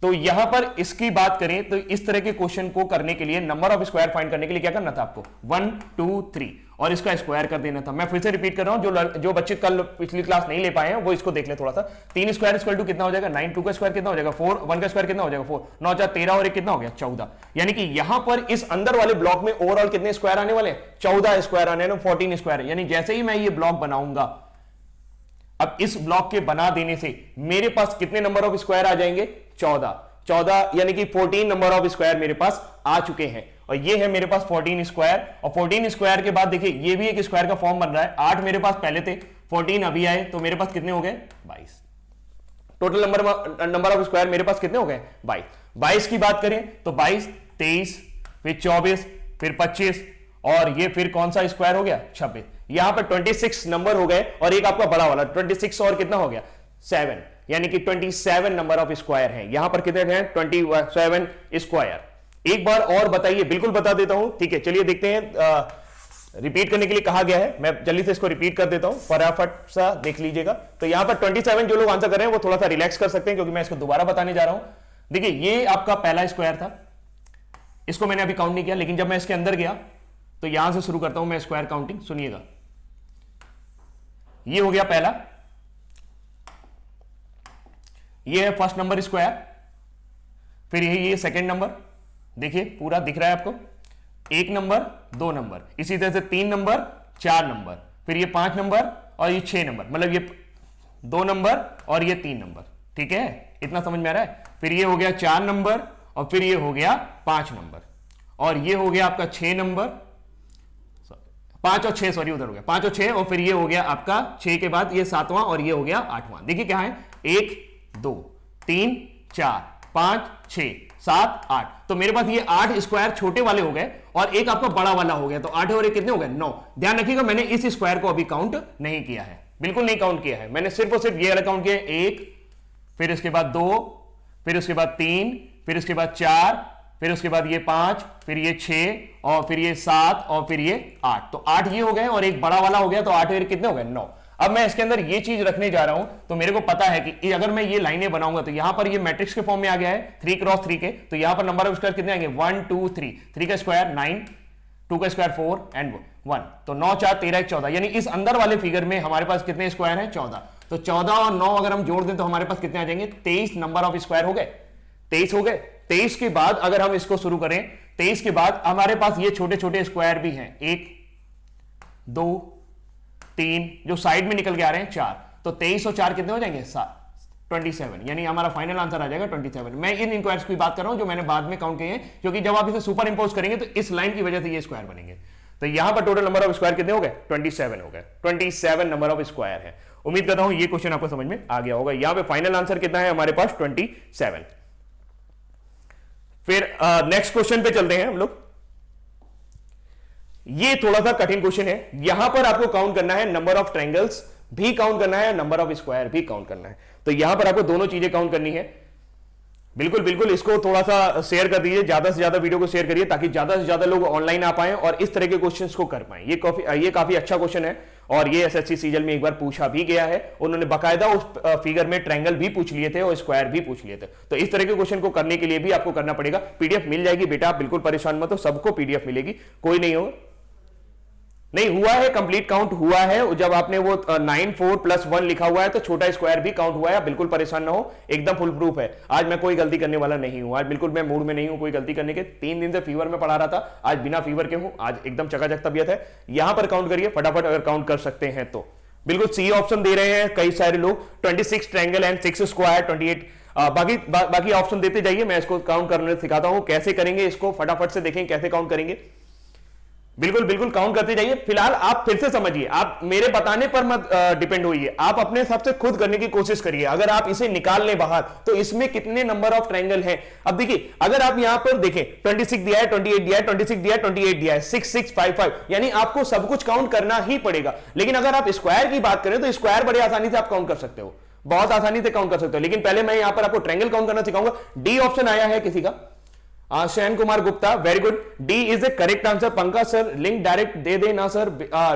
तो यहां पर इसकी बात करें तो इस तरह के क्वेश्चन को करने के लिए, नंबर ऑफ स्क्वायर फाइंड करने के लिए क्या करना था आपको, 1 2 3 और इसका स्क्वायर कर देना था। मैं फिर से रिपीट कर रहा हूं, जो बच्चे कल पिछली क्लास नहीं ले पाए हैं वो इसको देख ले थोड़ा सा। 3 स्क्वायर इक्वल टू कितना हो जाएगा 9, 2 का स्क्वायर कितना हो जाएगा 4, 1 का स्क्वायर कितना हो जाएगा 4, 9 4 13 और 1 कितना हो गया 14। यानी कि यहां पर इस अंदर वाले ब्लॉक में ओवरऑल कितने स्क्वायर आने वाले, 14 स्क्वायर आने वाले, 14 स्क्वायर। यानी जैसे ही मैं ये ब्लॉक बनाऊंगा, अब इस ब्लॉक के बना देने से मेरे पास कितने नंबर ऑफ स्क्वायर आ जाएंगे, 14 यानी कि 14 नंबर ऑफ स्क्वायर मेरे पास आ चुके हैं। और ये है मेरे पास 14 स्क्वायर, और 14 स्क्वायर के बाद देखिए ये भी एक स्क्वायर का फॉर्म बन रहा है। 8 मेरे पास पहले थे, 14 अभी आए, तो मेरे पास कितने हो गए 22। टोटल नंबर ऑफ स्क्वायर मेरे पास कितने हो गए 22। 22 की बात करें तो 22, 23, फिर 24, फिर 25 और ये फिर कौन सा स्क्वायर हो गया 26। यहां पर 26 नंबर हो गए और एक आपका बड़ा वाला 26 और कितना हो गया 7, यानी कि 27 नंबर ऑफ स्क्वायर हैं। यहां पर कितने हैं 27 स्क्वायर। एक बार और बताइए, बिल्कुल बता देता हूं, ठीक है। चलिए देखते हैं, रिपीट करने के लिए कहा गया है, मैं जल्दी से इसको रिपीट कर देता हूं, फटाफट सा देख लीजिएगा। तो यहां पर 27 जो लोग आंसर कर रहे हैं वो थोड़ा सा रिलैक्स कर सकते हैं क्योंकि मैं इसको दोबारा बताने जा रहा हूं। देखिए ये आपका पहला स्क्वायर था, इसको मैंने अभी काउंट नहीं किया, लेकिन जब मैं इसके अंदर गया तो यहां से शुरू करता हूं मैं स्क्वायर काउंटिंग। सुनिएगा, ये हो गया पहला, ये है फर्स्ट नंबर स्क्वायर, फिर ये सेकंड नंबर, देखिए पूरा दिख रहा है आपको, 1 नंबर 2 नंबर, इसी तरह से 3 नंबर 4 नंबर, फिर ये 5 नंबर और ये 6 नंबर, मतलब ये 2 नंबर और ये 3 नंबर। ठीक है, इतना समझ में आ रहा है। फिर ये हो गया 4 नंबर और फिर ये हो गया 5 नंबर और ये हो गया आपका 6 नंबर, 5 और 6 सॉरी उधर हो गया 5 और 6 और फिर ये हो गया आपका 6 के बाद ये 7वां और ये हो गया 8वां। देखिए क्या है, 1 2 3 4 5 6 7 8, तो मेरे पास ये 8 स्क्वायर छोटे वाले हो गए और एक आपका बड़ा वाला हो गया, तो 8 और 1 कितने हो गए, 9। ध्यान रखिएगा मैंने इस स्क्वायर को अभी काउंट नहीं किया है, बिल्कुल नहीं काउंट किया है, मैंने सिर्फ और सिर्फ ये वाला काउंट किया है, 1, फिर उसके बाद 2, फिर उसके बाद 3, फिर उसके बाद 4, फिर उसके बाद ये 5, फिर ये 6 और फिर ये 7 और फिर ये 8, तो 8 ये हो गए और एक बड़ा वाला हो गया, तो 8 और कितने हो गए, 9। अब मैं इसके अंदर ये चीज रखने जा रहा हूं, तो मेरे को पता है कि अगर मैं ये लाइनें बनाऊंगा तो यहां पर ये मैट्रिक्स के फॉर्म में आ गया है 3 क्रॉस 3 के, तो यहां पर नंबर ऑफ स्क्वायर कितने आएंगे, 1 2 3, 3 का स्क्वायर 9, 2 का स्क्वायर 4 एंड 1, तो 9 4 13 14, यानी इस अंदर वाले फिगर में हमारे पास कितने स्क्वायर हैं, 14। तो 14 और 9 अगर हम जोड़ दें तो हमारे पास कितने आ जाएंगे, 23 नंबर ऑफ स्क्वायर हो गए, 23 हो गए। 23 के बाद अगर हम इसको शुरू करें, 23 के बाद हमारे पास ये छोटे छोटे स्क्वायर भी हैं, 1 2 3 जो साइड में निकल के आ रहे हैं 4, तो 23 और 4 कितने हो जाएंगे, 27, यानी हमारा फाइनल आंसर आ जाएगा 27। मैं इन इंक्वायर्स की बात कर रहा हूं जो मैंने बाद में काउंट किए हैं, क्योंकि जब आप इसे सुपर इंपोज करेंगे तो इस लाइन की वजह से ये स्क्वायर बनेंगे। तो यहां पर टोटल नंबर ऑफ स्क्वायर कितने हो गए, 27 हो गए, 27 नंबर ऑफ स्क्वायर है। उम्मीद करता हूं ये क्वेश्चन आपको समझ में आ गया होगा। यहां पे फाइनल आंसर कितना है हमारे पास, 27। फिर नेक्स्ट क्वेश्चन पे चलते हैं हम लोग। ये थोड़ा सा कठिन क्वेश्चन है, यहां पर आपको काउंट करना है नंबर ऑफ ट्रायंगल्स भी काउंट करना है, नंबर ऑफ स्क्वायर भी काउंट करना है, तो यहां पर आपको दोनों चीजें काउंट करनी है। बिल्कुल बिल्कुल इसको थोड़ा सा शेयर कर दीजिए, ज्यादा से ज्यादा वीडियो को शेयर करिए ताकि ज्यादा से ज्यादा लोग ऑनलाइन आ पाएं और इस तरह के क्वेश्चंस को कर पाएं। ये काफी अच्छा क्वेश्चन है और ये एसएससी सीजल में एक बार पूछा भी गया है, उन्होंने बाकायदा उस फिगर में ट्रायंगल भी पूछ लिए थे और स्क्वायर भी पूछ लिए थे। तो इस तरह के क्वेश्चन को करने के लिए भी आपको करना पड़ेगा। पीडीएफ मिल जाएगी बेटा, आप बिल्कुल परेशान मत हो, सबको पीडीएफ मिलेगी, कोई नहीं होगा। नहीं हुआ है, कंप्लीट काउंट हुआ है, जब आपने वो 9 4 + 1 लिखा हुआ है तो छोटा स्क्वायर भी काउंट हुआ है, बिल्कुल परेशान ना हो, एकदम फुल प्रूफ है। आज मैं कोई गलती करने वाला नहीं हूं, आज बिल्कुल मैं मूड में नहीं हूं कोई गलती करने के। 3 दिन से फीवर में पढ़ा रहा था, आज बिना फीवर के हूं, आज एकदम चकाचक तबीयत है। यहां पर काउंट करिए फटाफट, अगर काउंट कर सकते हैं तो। बिल्कुल सी ऑप्शन दे रहे हैं कई सारे लोग, 26 ट्रायंगल एंड 6 स्क्वायर 28, बाकी ऑप्शन देते जाइए, मैं इसको काउंट करने सिखाता हूं कैसे करेंगे इसको, फटाफट से देखें कैसे काउंट करेंगे। बिल्कुल बिल्कुल काउंट करते जाइए। फिलहाल आप फिर से समझिए, आप मेरे बताने पर मत डिपेंड होइए, आप अपने हिसाब से खुद करने की कोशिश करिए। अगर आप इसे निकाल लें बाहर तो इसमें कितने नंबर ऑफ ट्रायंगल हैं। अब देखिए अगर आप यहां पर देखें 26 दिया है, 28 दिया है, 26 दिया है, 28 दिया है, 6 6 5 5, यानी आपको सब कुछ काउंट करना ही पड़ेगा। लेकिन अगर आप स्क्वायर की बात करें तो स्क्वायर बड़े आसानी से आप काउंट कर सकते हो, बहुत आसानी से काउंट कर सकते हो। लेकिन पहले मैं यहां पर आपको ट्रायंगल काउंट करना सिखाऊंगा। डी ऑप्शन आया है किसी का, Shayan Kumar Gupta, very good, D is a correct answer. Pankaj sir link direct दे देना सर,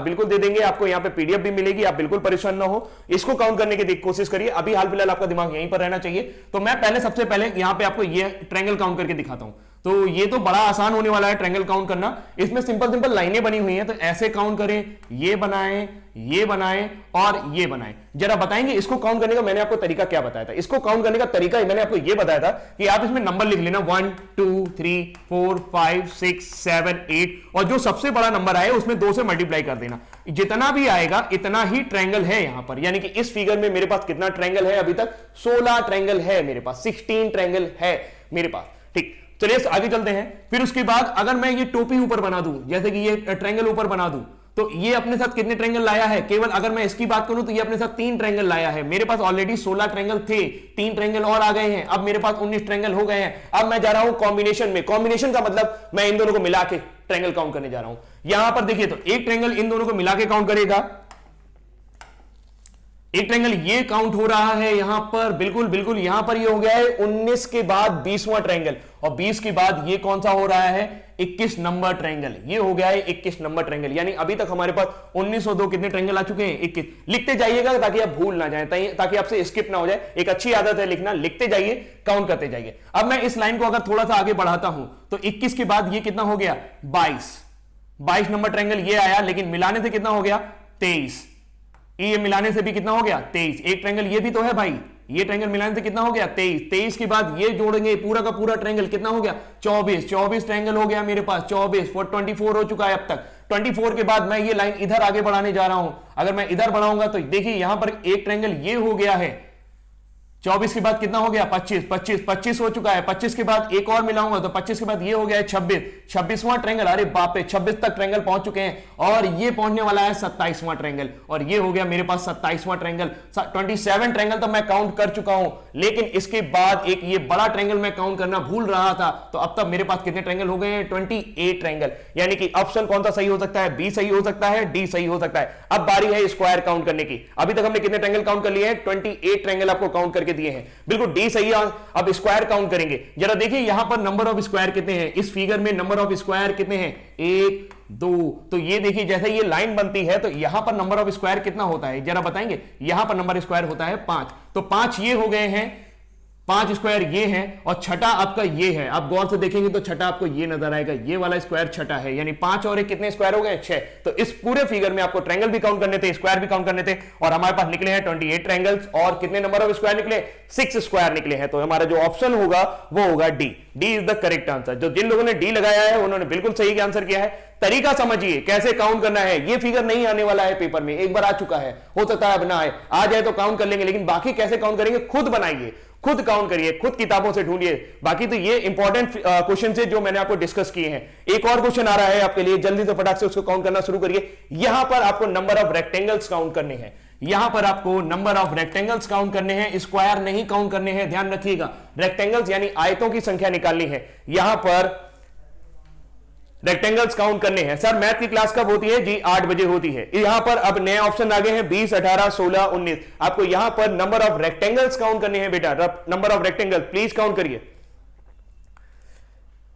बिल्कुल दे देंगे आपको, यहाँ पे पीडीएफ भी मिलेगी, आप बिल्कुल परेशान ना हो। इसको काउंट करने की कोशिश करिए, अभी हाल फिलहाल आपका दिमाग यहीं पर रहना चाहिए। तो मैं पहले सबसे पहले यहाँ पे आपको ये ट्रायंगल काउंट करके दिखाता हूं। तो ये तो बड़ा आसान होने वाला है ट्रायंगल काउंट करना, इसमें सिंपल सिंपल लाइनें बनी हुई हैं, तो ऐसे काउंट करें, ये बनाएं, ये बनाएं और ये बनाएं। जरा बताएंगे इसको काउंट करने का मैंने आपको तरीका क्या बताया था। इसको काउंट करने का तरीका मैंने आपको ये बताया था कि आप इसमें नंबर लिख लेना 1 2 3 4 5 6 7 8, और जो सबसे बड़ा नंबर आए उसमें 2 से मल्टीप्लाई कर देना। जितना भी आएगा इतना ही ट्रायंगल है यहां पर, यानी कि इस फिगर में मेरे पास कितना ट्रायंगल है, अभी तक 16 ट्रायंगल है मेरे पास, 16 ट्रायंगल है मेरे पास। ठीक, चलिए आगे चलते हैं। फिर उसके बाद अगर मैं ये टोपी ऊपर बना दूं, जैसे कि ये ट्रायंगल ऊपर बना दूं, तो ये अपने साथ कितने ट्रायंगल लाया है, केवल अगर मैं इसकी बात करूं तो ये अपने साथ 3 ट्रायंगल लाया है। मेरे पास ऑलरेडी 16 ट्रायंगल थे, 3 ट्रायंगल और आ गए हैं, अब मेरे पास 19 ट्रायंगल हो गए हैं। अब मैं जा रहा हूं कॉम्बिनेशन में। कॉम्बिनेशन का मतलब मैं इन दोनों को मिला के ट्रायंगल काउंट करने जा रहा हूं। यहां पर देखिए तो एक ट्रायंगल इन दोनों को मिला के काउंट करेगा, एक ट्रायंगल ये काउंट हो रहा है यहां पर, बिल्कुल यहां पर ये हो गया है 19 के बाद 20वां ट्रायंगल, और 20 के बाद ये कौन सा हो रहा है, 21 नंबर ट्रायंगल। ये हो गया है 21 नंबर ट्रायंगल, यानी अभी तक हमारे पास 1902 कितने ट्रायंगल आ चुके हैं? 21। लिखते जाइएगा ताकि आप भूल ना जाए, ताकि आपसे स्किप ना हो जाए। एक अच्छी आदत है लिखना, लिखते जाइए, काउंट करते जाइए। अब मैं इस लाइन को अगर थोड़ा सा आगे बढ़ाता हूं तो 21 के बाद ये कितना हो गया? 22 नंबर ट्रायंगल ये आया, लेकिन मिलाने से कितना हो गया? 23। ये मिलाने से भी कितना हो गया? 23। एक ट्रायंगल ये भी तो है भाई, ये ट्रायंगल मिलाने से कितना हो गया? 23। 23 के बाद ये जोड़ेंगे, पूरा का पूरा ट्रायंगल कितना हो गया? 24। 24 ट्रायंगल हो गया मेरे पास, 24 24 हो चुका है अब तक। 24 के बाद मैं ये लाइन इधर आगे बढ़ाने जा रहा हूं। अगर मैं इधर बढ़ाऊंगा तो देखिए यहां पर एक ट्रायंगल ये हो गया है। 24 के बाद कितना हो गया? 25 हो चुका है। 25 के बाद एक और मिलाऊंगा तो 25 के बाद ये हो गया है 26वां ट्रायंगल। अरे बाप रे, 26 तक ट्रायंगल पहुंच चुके हैं और ये पहुंचने वाला है 27वां ट्रायंगल, और ये हो गया मेरे पास 27वां ट्रायंगल। 27 ट्रायंगल तो मैं काउंट कर चुका हूं, लेकिन इसके बाद एक ये बड़ा ट्रायंगल मैं काउंट करना भूल रहा था। तो अब तक मेरे पास कितने ट्रायंगल हो गए हैं? 28 ट्रायंगल। यानी कि ऑप्शन कौन सा सही हो सकता है? बी सही हो सकता है, डी सही हो सकता है। अब बारी है स्क्वायर काउंट करने की। अभी तक हमने कितने ट्रायंगल काउंट कर लिए हैं? 28 ट्रायंगल आपको काउंट करके दिए हैं, बिल्कुल डी सही है। अब स्क्वायर काउंट करेंगे, जरा देखिए यहां पर नंबर ऑफ स्क्वायर कितने हैं इस फिगर में? नंबर ऑफ स्क्वायर कितने हैं? 1 2। तो ये देखिए जैसे ये लाइन बनती है तो यहां पर नंबर ऑफ स्क्वायर कितना होता है जरा बताएंगे? यहां पर नंबर स्क्वायर होता है 5। तो 5 ये हो गए हैं, 5 स्क्वायर ये है, और छठा आपका ये है। आप गौर से देखेंगे तो छठा आपको ये नजर आएगा, ये वाला स्क्वायर छठा है, यानी 5 और 1 कितने स्क्वायर हो गए? 6। तो इस पूरे फिगर में आपको ट्रायंगल भी काउंट करने थे, स्क्वायर भी काउंट करने थे, और हमारे पास निकले हैं 28 ट्रायंगल्स, और कितने नंबर ऑफ स्क्वायर निकले? 6 स्क्वायर निकले हैं। तो हमारा जो ऑप्शन होगा वो होगा D. D is the correct answer. जो जिन लोगों ने डी लगाया है उन्होंने बिल्कुल सही आंसर किया है। तरीका समझिए कैसे काउंट करना है। ये फिगर नहीं आने वाला है पेपर में, एक बार आ चुका है, हो सकता है अब ना आए, आ जाए तो काउंट कर लेंगे, लेकिन बाकी कैसे काउंट करेंगे खुद बनाइए, खुद काउंट करिए, खुद किताबों से ढूंढिए। बाकी तो ये इंपॉर्टेंट क्वेश्चन है जो मैंने आपको डिस्कस किए हैं। एक और क्वेश्चन आ रहा है आपके लिए, जल्दी से फटाक से उसको काउंट करना शुरू करिए। यहां पर आपको नंबर ऑफ रेक्टेंगल्स काउंट करने हैं, यहां पर आपको नंबर ऑफ रेक्टेंगल्स काउंट करने हैं, स्क्वायर नहीं काउंट करने हैं, ध्यान रखिएगा। रेक्टेंगल्स यानी आयतों की संख्या निकालनी है, यहां पर रेक्टेंगल्स काउंट करने हैं। सर मैथ की क्लास कब होती है? जी 8 बजे होती है। यहां पर अब नए ऑप्शन आ गए हैं 20, 18, 16, 19। आपको यहां पर नंबर ऑफ रेक्टेंगल्स काउंट करने हैं बेटा, number of rectangle please count करिए।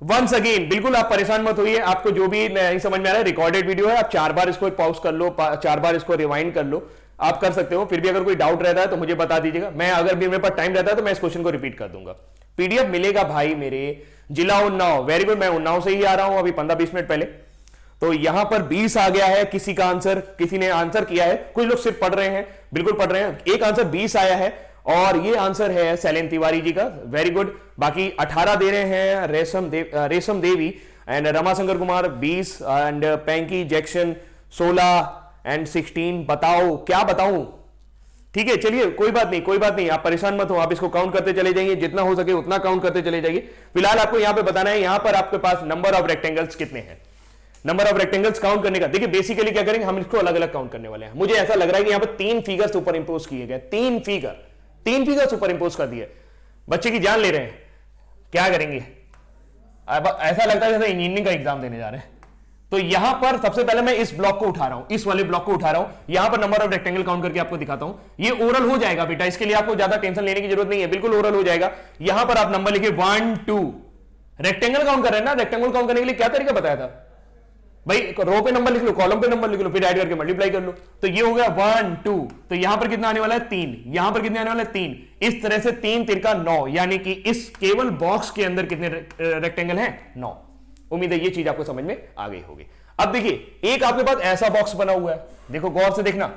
वंस अगेन बिल्कुल आप परेशान मत होइए, आपको जो भी नहीं समझ में आ रहा है रिकॉर्डेड वीडियो है, आप 4 बार इसको पॉज कर लो, 4 बार इसको रिवाइंड कर लो, आप कर सकते हो। फिर भी अगर कोई डाउट रहता है तो मुझे बता दीजिएगा, मैं अगर भी मेरे पास टाइम रहता है तो मैं इस क्वेश्चन को रिपीट कर दूंगा। पीडीएफ मिलेगा भाई मेरे, जिला उन्नाव, वेरी गुड, मैं उन्नाव से ही आ रहा हूं अभी 15-20 मिनट पहले। तो यहां पर 20 आ गया है, किसी का आंसर, किसी ने आंसर किया है, कुछ लोग सिर्फ पढ़ रहे हैं, बिल्कुल पढ़ रहे हैं। एक आंसर 20 आया है और ये आंसर है शैलेन तिवारी जी का, वेरी गुड। बाकी 18 दे रहे हैं Resham Devi and Ramashankar Kumar 20 and Pinky Jackson 16 and 16। बताओ क्या बताऊं? ठीक है चलिए कोई बात नहीं, कोई बात नहीं, आप परेशान मत हो, आप इसको काउंट करते चले जाइए, जितना हो सके उतना काउंट करते चले जाइए। फिलहाल आपको यहां पे बताना है, यहां पर आपके पास नंबर ऑफ रेक्टेंगल्स कितने हैं। नंबर ऑफ रेक्टेंगल्स काउंट करने का देखिए बेसिकली क्या करेंगे, हम इसको अलग अलग काउंट करने वाले हैं। मुझे ऐसा लग रहा है कि यहां पर 3 फिगर सुपर इंपोज किए गए, 3 फिगर सुपर इंपोज कर दिए, बच्चे की जान ले रहे हैं, क्या करेंगे? अब ऐसा लगता है जैसे इंजीनियरिंग का एग्जाम देने जा रहे हैं। तो यहां पर सबसे पहले मैं इस ब्लॉक को उठा रहा हूं, इस वाले ब्लॉक को उठा रहा हूं, यहां पर नंबर ऑफ रेक्टेंगल काउंट करके आपको दिखाता हूं। ये ओरल हो जाएगा बेटा, इसके लिए आपको ज्यादा टेंशन लेने की जरूरत नहीं है, बिल्कुल ओरल हो जाएगा। यहां पर आप नंबर लिखिए 1 2, रेक्टेंगल काउंट कर रहे हैं ना, रेक्टेंगल काउंट करने के लिए क्या तरीका बताया था भाई? रो पे नंबर लिख लो, कॉलम पे नंबर लिख लो, फिर ऐड करके मल्टीप्लाई कर लो। तो ये हो गया 1 2, तो यहां पर कितना आने वाला है? 3। यहां पर कितने आने वाला है? 3। इस तरह से 3 तिरका 9, यानी कि इस केवल बॉक्स के अंदर कितने रेक्टेंगल हैं? 9। उम्मीद है ये चीज आपको समझ में आ गई होगी। अब देखिए एक आपके पास ऐसा बॉक्स बना हुआ है, देखो गौर से देखना,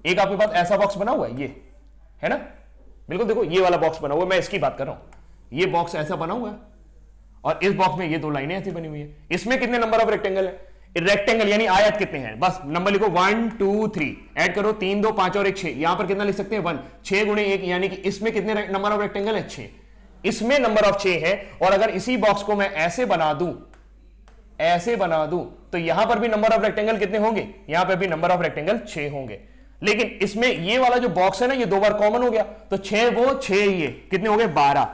एक आपके पास ऐसा बॉक्स बना हुआ है, ये है ना, बिल्कुल देखो ये वाला बॉक्स बना हुआ है, मैं इसकी बात कर रहा हूं। ये बॉक्स ऐसा बना हुआ है और इस बॉक्स में ये 2 लाइनें ऐसी बनी हुई है। इसमें कितने नंबर ऑफ रेक्टेंगल है? रेक्टेंगल यानी आयत कितने हैं? बस नंबर लिखो 1 2 3, ऐड करो 3 2 5 और 1 6। यहां पर कितना लिख सकते हैं? 1। 6 गुणे 1, यानी कि इसमें कितने नंबर ऑफ रेक्टेंगल है? 6। इसमें नंबर ऑफ 6 है। और अगर इसी बॉक्स को मैं ऐसे बना दूं तो यहां पर भी नंबर ऑफ रेक्टेंगल कितने होंगे? यहां पर भी नंबर ऑफ रेक्टेंगल 6 होंगे। लेकिन इसमें ये वाला जो बॉक्स है ना, ये 2 बार कॉमन हो गया, तो 6 वो 6 ये कितने हो गए? 12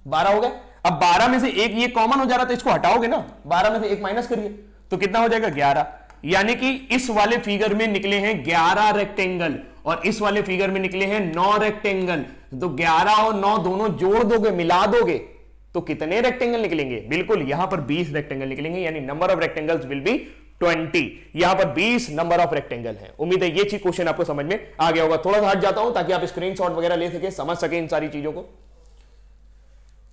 हो गए। अब 12 में से एक ये कॉमन हो जा रहा, तो इसको हटाओगे ना, 12 में से 1 माइनस करिए तो कितना हो जाएगा? 11। यानी कि इस वाले फिगर में निकले हैं 11 रेक्टेंगल और इस वाले फिगर में निकले हैं 9 रेक्टेंगल। तो 11 और 9 दोनों जोड़ दोगे, मिला दोगे तो कितने रेक्टेंगल निकलेंगे? बिल्कुल यहां पर 20 रेक्टेंगल निकलेंगे, यानी number of rectangles will be 20। यहां पर 20 नंबर ऑफ रेक्टेंगल है। उम्मीद है ये चीज क्वेश्चन आपको समझ में आ गया होगा। थोड़ा सा हट जाता हूं ताकि आप स्क्रीनशॉट वगैरह ले सके, समझ सके इन सारी चीजों को।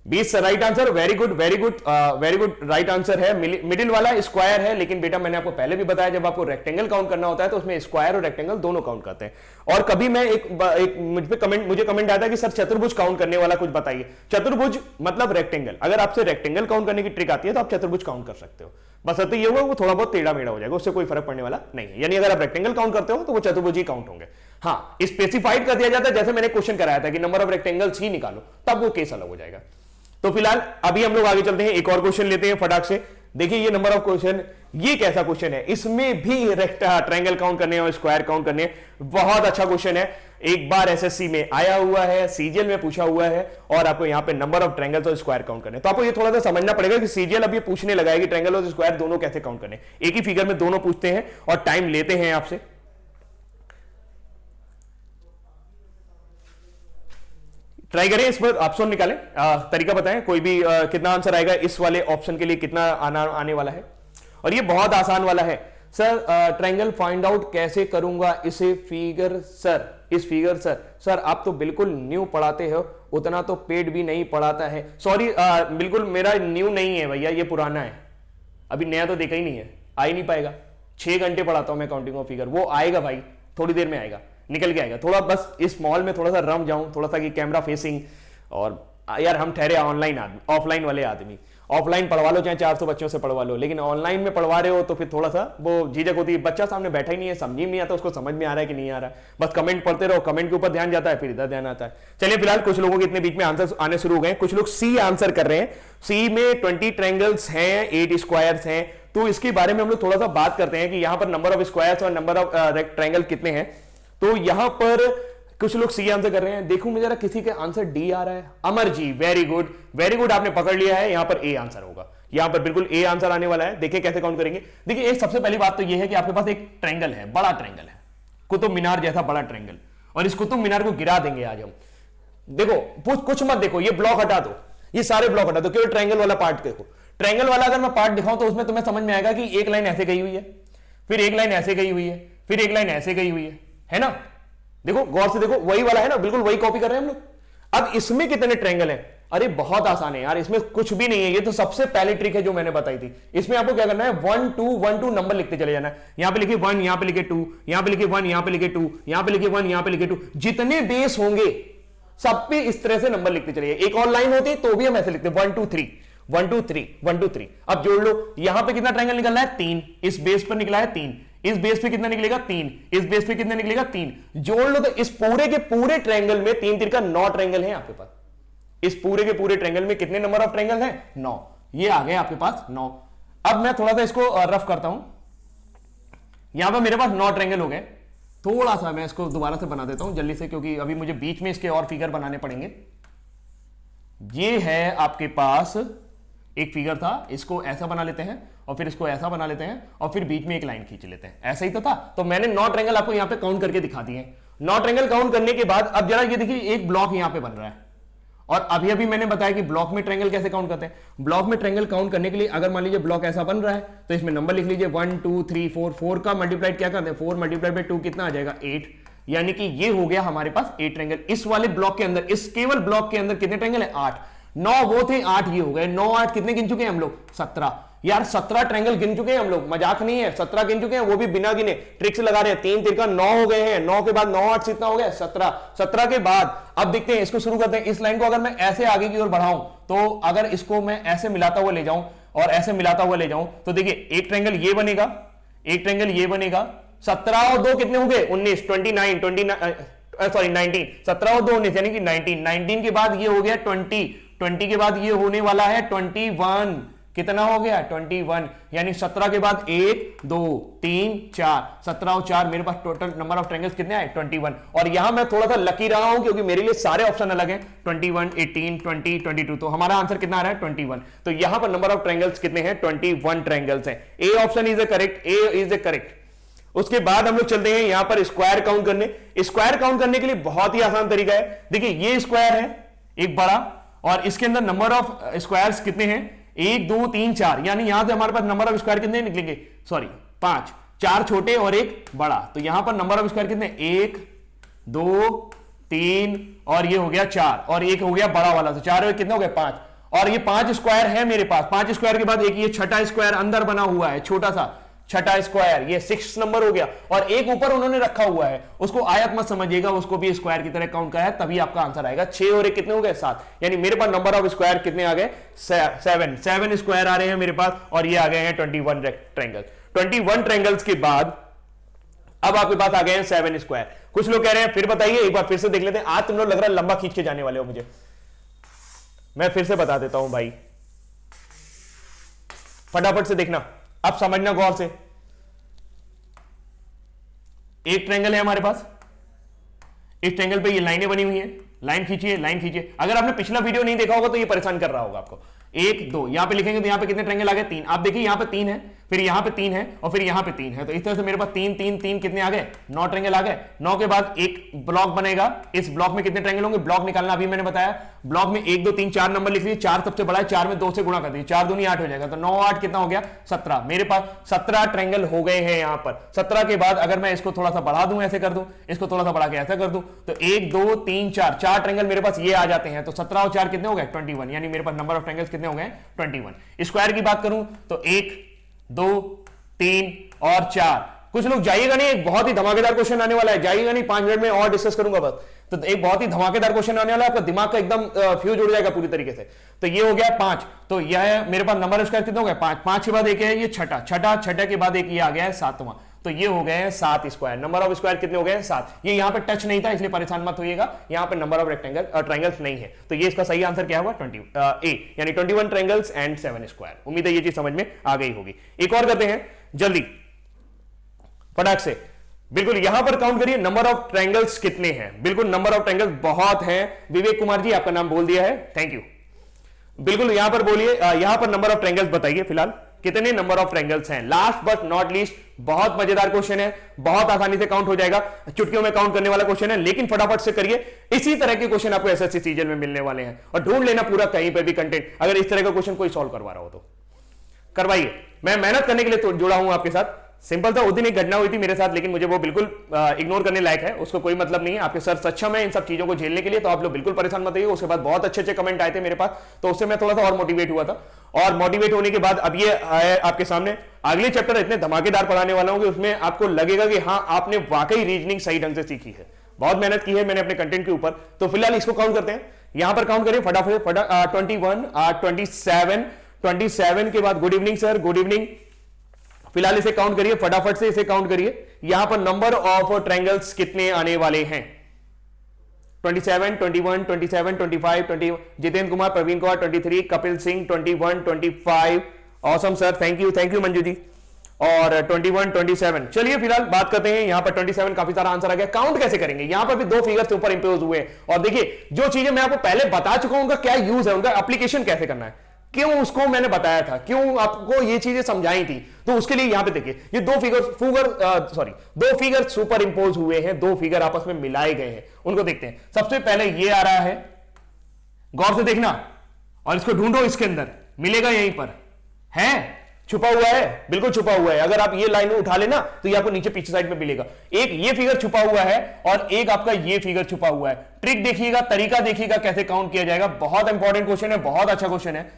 20 right answer, very good very good very good right answer है। मिडिल वाला स्क्वायर है, लेकिन बेटा मैंने आपको पहले भी बताया जब आपको रेक्टेंगल काउंट करना होता है तो उसमें स्क्वायर और रेक्टेंगल दोनों काउंट करते हैं। और कभी मैं एक मुझे कमेंट आता है कि सर चतुर्भुज काउंट करने वाला कुछ बताइए। चतुर्भुज मतलब रेक्टेंगल, अगर आपसे रेक्टेंगल काउंट करने की ट्रिक आती है तो आप चतुर्भुज काउंट कर सकते हो। बस तो ये होगा वो थोड़ा बहुत टेढ़ा मेढ़ा हो जाएगा, उससे कोई फर्क पड़ने वाला नहीं है। यानी अगर आप रेक्टेंगल काउंट करते हो तो वो चतुर्भुज ही काउंट होंगे। हाँ, स्पेसिफाइड कर दिया जाता है, जैसे मैंने क्वेश्चन कराया था कि नंबर ऑफ रेक्टेंगल्स ही निकालो, तब वो केस अलग हो जाएगा। तो फिलहाल अभी हम लोग आगे चलते हैं, एक और क्वेश्चन लेते हैं फटाक से। देखिए ये नंबर ऑफ क्वेश्चन, ये कैसा क्वेश्चन है, इसमें भी ट्रायंगल काउंट करने और स्क्वायर काउंट करने, बहुत अच्छा क्वेश्चन है। एक बार एसएससी में आया हुआ है, सीजीएल में पूछा हुआ है, और आपको यहां पे नंबर ऑफ ट्रायंगल्स और स्क्वायर काउंट करने। तो आपको ये थोड़ा सा समझना पड़ेगा कि सीजीएल अब ये पूछने लगा है कि ट्रायंगल और स्क्वायर दोनों कैसे काउंट करने। एक ही फिगर में दोनों पूछते हैं और टाइम लेते हैं आपसे। ट्राई करें, इस पर ऑप्शन निकालें, तरीका बताएं, कोई भी कितना आंसर आएगा इस वाले ऑप्शन के लिए, कितना आने वाला है। और ये बहुत आसान वाला है सर। ट्रायंगल फाइंड आउट कैसे करूंगा इसे फिगर सर, इस फिगर सर आप तो बिल्कुल न्यू पढ़ाते हो, उतना तो पेड भी नहीं पढ़ाता है। सॉरी, बिल्कुल मेरा न्यू नहीं है भैया, ये पुराना है, अभी नया तो देखा ही नहीं है, आ ही नहीं पाएगा। 6 घंटे पढ़ाता हूं मैं काउंटिंग ऑफ फिगर, वो आएगा भाई, थोड़ी देर में आएगा, निकल के आएगा। थोड़ा बस इस मॉल में थोड़ा सा रम जाऊं, थोड़ा सा कि कैमरा फेसिंग, और यार हम ठहरे ऑनलाइन आदमी, ऑफलाइन वाले आदमी। ऑफलाइन पढ़वा लो चाहे 400 बच्चों से पढ़वा लो, लेकिन ऑनलाइन में पढ़वा रहे हो तो फिर थोड़ा सा वो झिझक होती है। बच्चा सामने बैठा ही नहीं है, समझ ही नहीं आता, उसको समझ में आ रहा है कि नहीं आ रहा है, बस कमेंट पढ़ते रहो, कमेंट के ऊपर ध्यान जाता है, फिर इधर ध्यान आता है। चलिए फिलहाल कुछ लोगों के इतने बीच में आंसर आने शुरू हो गए। कुछ लोग सी आंसर कर रहे हैं, सी में 20 ट्रायंगल्स हैं, 8 स्क्वायर्स हैं। तो इसके बारे में हम लोग थोड़ा सा बात करते हैं कि यहां पर नंबर ऑफ स्क्वायर्स और नंबर ऑफ ट्रायंगल कितने हैं। तो यहां पर कुछ लोग सी आंसर कर रहे हैं। देखूं मैं जरा, किसी के आंसर डी आ रहा है। अमर जी वेरी गुड, आपने पकड़ लिया है। यहां पर ए आंसर होगा, यहां पर बिल्कुल ए आंसर आने वाला है। देखिए कैसे काउंट करेंगे। देखिए एक सबसे पहली बात तो यह है कि आपके पास एक ट्रायंगल है, बड़ा ट्रायंगल है, कुतुब मीनार जैसा बड़ा ट्रायंगल, और इस कुतुब मीनार को गिरा देंगे आज हम। देखो कुछ मत देखो, ये ब्लॉक हटा दो, ये सारे ब्लॉक हटा दो, केवल ट्रायंगल वाला पार्ट देखो। ट्रायंगल वाला अगर मैं पार्ट दिखाऊं तो उसमें तुम्हें समझ में आएगा कि एक लाइन ऐसे गई हुई है, फिर एक लाइन ऐसे गई हुई है, फिर एक लाइन ऐसे गई हुई है ना। देखो गौर से देखो, वही वाला है ना, बिल्कुल वही कॉपी कर रहे हैं हम लोग। अब इसमें कितने ट्रायंगल हैं? अरे बहुत आसान है यार, इसमें कुछ भी नहीं है। ये तो सबसे पहली ट्रिक है जो मैंने बताई थी। इसमें आपको क्या करना है, 1 2 1 2 नंबर लिखते चले जाना है। यहां पे लिखिए 1, यहां पे लिखिए 2, यहां पे लिखिए 1, यहां पे लिखिए 2, यहां पे लिखिए 1, यहां पे लिखिए 2। जितने बेस होंगे सब पे इस तरह से नंबर लिखते चलिए। एक और लाइन होती तो भी हम ऐसे लिखते 1 2 3 1 2 3 1 2 3। अब जोड़ लो, यहां पे कितना ट्रायंगल निकल रहा है? 3। इस बेस पर निकला है 3, इस बेस पे कितना निकलेगा? 3, इस बेस पे कितना निकलेगा? 3। जोड़ लो तो इस पूरे के पूरे ट्रायंगल में 3 3 का 9 ट्रायंगल है आपके पास। इस पूरे के पूरे ट्रायंगल में कितने नंबर ऑफ ट्रायंगल है? 9। ये आ गए आपके पास 9। अब मैं थोड़ा सा इसको रफ करता हूं। यहां पर मेरे पास 9 ट्रायंगल हो गए। थोड़ा सा मैं इसको दोबारा से बना देता हूं जल्दी से, क्योंकि अभी मुझे बीच में इसके और फिगर बनाने पड़ेंगे। ये है आपके पास एक फिगर था, इसको ऐसा बना लेते हैं और फिर इसको ऐसा बना लेते हैं और फिर बीच में एक लाइन खींच लेते हैं। ऐसा ही तो था। तो मैंने 9 ट्रायंगल आपको यहां पे काउंट करके दिखा दिए। 9 ट्रायंगल काउंट करने के बाद अब जरा ये देखिए, एक ब्लॉक यहां पे बन रहा है। और अभी मैंने बताया कि ब्लॉक में ट्रायंगल कैसे काउंट करते हैं। ब्लॉक में ट्रायंगल काउंट करने के लिए अगर मान लीजिए ब्लॉक ऐसा बन रहा है तो इसमें नंबर लिख लीजिए 1 2 3 4। 4 का मल्टीप्लाइड क्या करते हैं? 4 मल्टीप्लाइड बाय 2 कितना आ जाएगा? 8। यानी कि ये हो गया हमारे पास 8 ट्रायंगल। इस वाले ब्लॉक के अंदर, इस केवल ब्लॉक के अंदर कितने ट्रायंगल है? 8। 9 वो थे, 8 ये हो गए। 9 8 कितने गिन चुके हैं हम लोग? 17। यार 17 ट्रायंगल गिन चुके हैं हम लोग, मजाक नहीं है। 17 गिन चुके हैं, वो भी बिना गिने, ट्रिक्स लगा रहे हैं। 3 3 का 9 हो गए हैं। 9 के बाद 9 8 कितना हो गया? 17। 17 के बाद अब देखते हैं, इसको शुरू करते हैं। इस लाइन को अगर मैं ऐसे आगे की ओर बढ़ाऊं तो अगर इसको मैं ऐसे मिलाता हुआ ले जाऊं और ऐसे मिलाता हुआ ले जाऊं तो देखिए एक ट्रायंगल ये बनेगा, एक ट्रायंगल ये बनेगा। 17 और 2 कितने हो गए? 19। 19 17 और 2 19 यानी कि 19 के बाद ये हो गया 20 के बाद ये होने वाला है 21। कितना हो गया? 21। यानी 17 के बाद 1 2 3 4, 17 और 4 मेरे पास टोटल नंबर ऑफ ट्रायंगल्स कितने आए? 21। और यहां मैं थोड़ा सा लकी रहा हूं क्योंकि मेरे लिए सारे ऑप्शन अलग हैं। 21 18 20 22। तो हमारा आंसर कितना आ रहा है? 21। तो यहां पर नंबर ऑफ ट्रायंगल्स कितने हैं? 21 ट्रायंगल्स हैं। A option is a correct, A is a correct. उसके बाद हम लोग चलते हैं यहां पर स्क्वायर काउंट करने। स्क्वायर काउंट करने के लिए बहुत ही आसान तरीका है। देखिए ये स्क्वायर है एक बड़ा, और इसके अंदर नंबर ऑफ स्क्वायर्स कितने हैं, 1 2 3 4, यानी यहां से हमारे पास नंबर ऑफ स्क्वायर कितने निकलेंगे, सॉरी 5, 4 छोटे और एक बड़ा, तो यहां पर नंबर ऑफ स्क्वायर कितने, 1 2 3 और ये हो गया 4 और एक हो गया बड़ा वाला, तो 4 और कितने हो गए 5, और ये 5 स्क्वायर है मेरे पास। 5 स्क्वायर के बाद एक ये छठा स्क्वायर अंदर बना हुआ है, छोटा सा छठा स्क्वायर, ये 6 नंबर हो गया, और एक ऊपर उन्होंने रखा हुआ है, उसको आयत मत समझिएगा, उसको भी स्क्वायर की तरह काउंट करा है, तभी आपका आंसर आएगा। 6 और 1 कितने हो गए 7, यानी मेरे पास नंबर ऑफ स्क्वायर कितने आ गए 7 स्क्वायर आ रहे हैं मेरे पास, और ये आ गए हैं 21 ट्रायंगल। 21 ट्रायंगल्स के बाद अब आपके पास आ गए हैं 7 स्क्वायर। कुछ लोग कह रहे हैं, फिर बताइए एक बार फिर से देख लेते हैं, आज तुम लोग लग रहा है लंबा खींच के जाने वाले हो मुझे, मैं फिर से बता देता हूं भाई, फटाफट से देखना, अब समझना गौर से। एक ट्रायंगल है हमारे पास, इस ट्रायंगल पे ये लाइनें बनी हुई हैं, लाइन खींचिए लाइन खींचिए। अगर आपने पिछला वीडियो नहीं देखा होगा तो ये परेशान कर रहा होगा आपको। 1 2 यहां पे लिखेंगे तो यहां पे कितने ट्रायंगल आ गए 3, आप देखिए यहां पे 3 है, फिर यहां पे 3 है और फिर यहां पे 3 है, तो इस तरह से मेरे पास 3 3 3 कितने आ गए 9 ट्रायंगल आ गए। 9 के बाद एक ब्लॉक बनेगा, इस ब्लॉक में कितने ट्रायंगल होंगे, ब्लॉक निकालना अभी मैंने बताया, ब्लॉक में 1 2 3 4 नंबर लिख लीजिए, 4 सबसे बड़ा है, 4 में 2 से गुणा कर दीजिए, 4 दूनी 8 हो जाएगा, तो 9 8 कितना हो गया 17। मेरे पास 17 ट्रायंगल हो गए हैं यहां पर। 17 के बाद अगर मैं इसको थोड़ा सा बढ़ा दूं, ऐसे कर दूं, इसको थोड़ा सा बढ़ा के ऐसा कर दूं, तो 1 2 3 4 4 ट्रायंगल मेरे पास ये आ जाते हैं, तो 17 और 4 कितने हो गए 21, यानी मेरे पास नंबर ऑफ ट्रायंगल्स कितने हो गए 21। स्क्वायर की बात करूं तो 1 2 3 और 4। कुछ लोग जाइएगा नहीं, एक बहुत ही धमाकेदार क्वेश्चन आने वाला है, जाइएगा नहीं, 5 मिनट में और डिस्कस करूंगा बस, तो एक बहुत ही धमाकेदार क्वेश्चन आने वाला है, आपका दिमाग का एकदम फ्यूज उड़ जाएगा पूरी तरीके से। तो ये हो गया 5, तो यह मेरे पास नंबर स्क्वायर कितने हो गए 5, 5 के बाद एक है ये छठा के बाद एक ये आ गया है 7वां, तो ये हो गए हैं 7 स्क्वायर। नंबर ऑफ स्क्वायर कितने हो गए 7। ये यहां पे टच नहीं था इसलिए परेशान मत होइएगा, यहां पे नंबर ऑफ रेक्टेंगल ट्रायंगल्स नहीं है, तो ये इसका सही आंसर क्या हुआ 20 ए, यानी 21 ट्रायंगल्स एंड 7 स्क्वायर। उम्मीद है ये चीज समझ में आ गई होगी। एक और करते हैं जल्दी फटाक से, बिल्कुल यहां पर काउंट करिए नंबर ऑफ ट्रायंगल्स कितने हैं, बिल्कुल नंबर ऑफ ट्रायंगल्स बहुत हैं। विवेक कुमार जी आपका नाम बोल दिया है, थैंक यू। बिल्कुल यहां पर बोलिए, यहां पर नंबर ऑफ ट्रायंगल्स बताइए फिलहाल कितने नंबर ऑफ ट्रायंगल्स हैं। लास्ट बट नॉट लीस्ट, बहुत मजेदार क्वेश्चन है, बहुत आसानी से काउंट हो जाएगा, चुटकियों में काउंट करने वाला क्वेश्चन है, लेकिन फटाफट से करिए। इसी तरह के क्वेश्चन आपको एसएससी सीजीएल में मिलने वाले हैं, और ढूंढ लेना पूरा कहीं पर भी कंटेंट, अगर इस तरह का क्वेश्चन कोई सॉल्व करवा रहा हो तो करवाइए। मैं मेहनत करने के लिए तो जुड़ा हूं आपके साथ। सिंपल था, उस दिन एक घटना हुई थी मेरे साथ, लेकिन मुझे वो बिल्कुल इग्नोर करने लायक है, उसको कोई मतलब नहीं है। आपके सर सक्षम है इन सब चीजों को झेलने के लिए, तो आप लोग बिल्कुल परेशान मत होइए। उसके बाद बहुत अच्छे अच्छे कमेंट आए थे मेरे पास, तो उससे मैं थोड़ा सा और मोटिवेट हुआ था, और मोटिवेट होने के बाद अब ये आया आपके सामने। अगले चैप्टर इतने धमाकेदार पढ़ाने वाला हूं कि उसमें आपको लगेगा कि हाँ आपने वाकई रीजनिंग सही ढंग से सीखी है, बहुत मेहनत की है मैंने अपने कंटेंट के ऊपर। तो फिलहाल इसको काउंट करते हैं, यहां पर काउंट करिए फटाफट 21 27 के बाद good evening sir, good evening. फिलहाल इसे काउंट करिए फटाफट से, इसे काउंट करिए। यहां पर नंबर ऑफ ट्रायंगल्स कितने आने वाले हैं 27 21 27 25 20, Jitendra Kumar, Praveen Kumar 23, Kapil Singh 21 25, awesome sir, thank you Manju ji, और 21 27। चलिए फिलहाल बात करते हैं, यहां पर 27 काफी सारा आंसर आ गया। काउंट कैसे करेंगे, यहां पर भी 2 फिगर से ऊपर इंपोज हुए, और देखिए जो चीजें मैं आपको पहले बता चुका हूं उनका क्या यूज है, उनका एप्लीकेशन कैसे करना है, क्यों उसको मैंने बताया था, क्यों आपको ये चीजें समझाई थी, तो उसके लिए यहां पे देखिए ये 2 फिगर सुपर इंपोज हुए हैं, 2 फिगर आपस में मिलाए गए हैं, उनको देखते हैं। सबसे पहले ये आ रहा है, गौर से देखना, और इसको ढूंढो, इसके अंदर मिलेगा, यहीं पर है, छुपा हुआ है, बिल्कुल छुपा हुआ है। अगर आप ये लाइन उठा लेना तो ये आपको नीचे पीछे साइड में मिलेगा। एक ये फिगर छुपा हुआ है और एक आपका ये फिगर छुपा हुआ है। ट्रिक देखिएगा, तरीका देखिएगा कैसे काउंट किया जाएगा, बहुत इंपॉर्टेंट क्वेश्चन है, बहुत अच्छा क्वेश्चन है।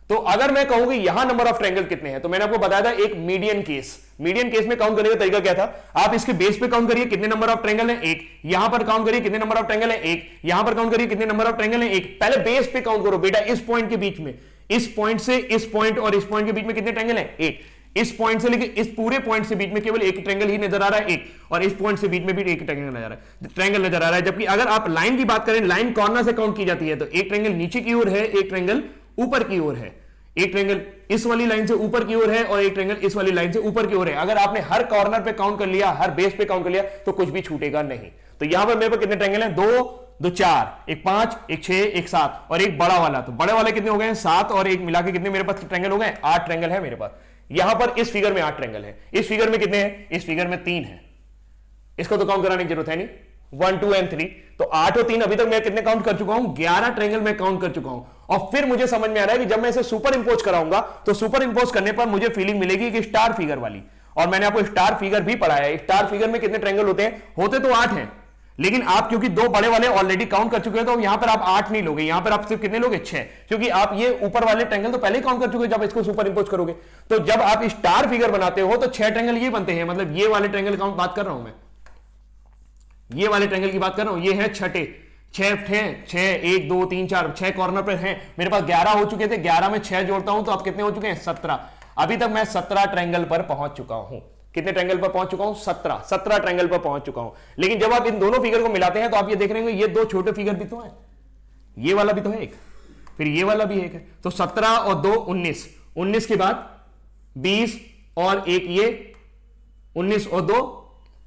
तो अगर मैं कहूं कि यहां नंबर ऑफ ट्रायंगल कितने हैं, तो मैंने आपको बताया था एक मीडियन केस में काउंट करने का तरीका क्या था, आप इसके बेस पे काउंट करिए कितने नंबर ऑफ ट्रायंगल है, 1, यहां पर काउंट करिए कितने नंबर ऑफ ट्रायंगल है, 1, यहां पर काउंट करिए कितने नंबर ऑफ ट्रायंगल है, 1। पहले बेस पे काउंट करो बेटा, इस पॉइंट के बीच में, इस पॉइंट से इस पॉइंट और इस पॉइंट के बीच में कितने ट्रायंगल है, 1। इस पॉइंट से लेके इस पूरे पॉइंट से बीच में केवल एक ट्रायंगल ही नजर आ रहा है, 1, और इस पॉइंट से बीच में भी एक ट्रायंगल नजर आ रहा है। जबकि अगर आप लाइन की बात करें, लाइन कॉर्नर से काउंट की जाती है, तो एक ट्रायंगल नीचे की ओर है, एक ट्रायंगल ऊपर की ओर है, एक ट्रायंगल इस वाली लाइन से ऊपर की ओर है और एक ट्रायंगल इस वाली लाइन से ऊपर की ओर है। अगर आपने हर कॉर्नर पे काउंट कर लिया, हर बेस पे काउंट कर लिया, तो कुछ भी छूटेगा नहीं। तो यहां पर मेरे पास कितने ट्रायंगल हैं, 2 4, एक 5, एक 6, एक 7, और एक बड़ा वाला। तो बड़े वाले कितने हो गए 7, और एक मिला के कितने मेरे पास ट्रायंगल हो गए, 8 ट्रायंगल है मेरे पास। यहां पर इस फिगर में 8 ट्रायंगल है, इस फिगर में कितने हैं, इस फिगर में 3 है। इसको तो काउंट कराने की जरूरत है नहीं, 1 2 एंड 3। तो 8 और 3 अभी तक मैं कितने काउंट कर चुका हूं, 11 ट्रायंगल मैं काउंट कर चुका हूं। और फिर मुझे समझ में आ रहा है कि जब मैं इसे सुपर इंपोज कराऊंगा तो सुपर इंपोज करने पर मुझे फीलिंग मिलेगी कि स्टार फिगर वाली। और मैंने आपको स्टार फिगर भी पढ़ाया है। स्टार फिगर में कितने ट्रायंगल होते हैं? होते तो 8 हैं, लेकिन आप क्योंकि दो बड़े वाले ऑलरेडी काउंट कर चुके हैं तो यहां पर आप 8 नहीं लोगे, यहां पर आप सिर्फ कितने लोगे? 6, क्योंकि आप ये ऊपर वाले ट्रायंगल तो पहले ही काउंट कर चुके हैं जब इसको सुपर इंपोज करोगे। तो जब आप स्टार फिगर बनाते हो तो 6 ट्रायंगल ये बनते हैं, मतलब ये वाले ट्रायंगल काउंट बात कर रहा हूं मैं, ये वाले ट्रायंगल की बात कर रहा हूं। ये है छठे, 6 1 2 3 4 6 कॉर्नर पर हैं। मेरे पास 11 हो चुके थे, 11 में 6 जोड़ता हूं तो आप कितने हो चुके हैं? 17। अभी तक मैं 17 ट्रायंगल पर पहुंच चुका हूं। कितने ट्रायंगल पर पहुंच चुका हूं? 17 ट्रायंगल पर पहुंच चुका हूं। लेकिन जब आप इन दोनों फिगर को मिलाते हैं तो आप ये देख रहे हैं ये दो छोटे फिगर भी तो है, ये वाला भी तो है एक, फिर ये वाला भी एक है। तो 17 और 2 19, 19 के बाद 20 और एक ये 19 और 2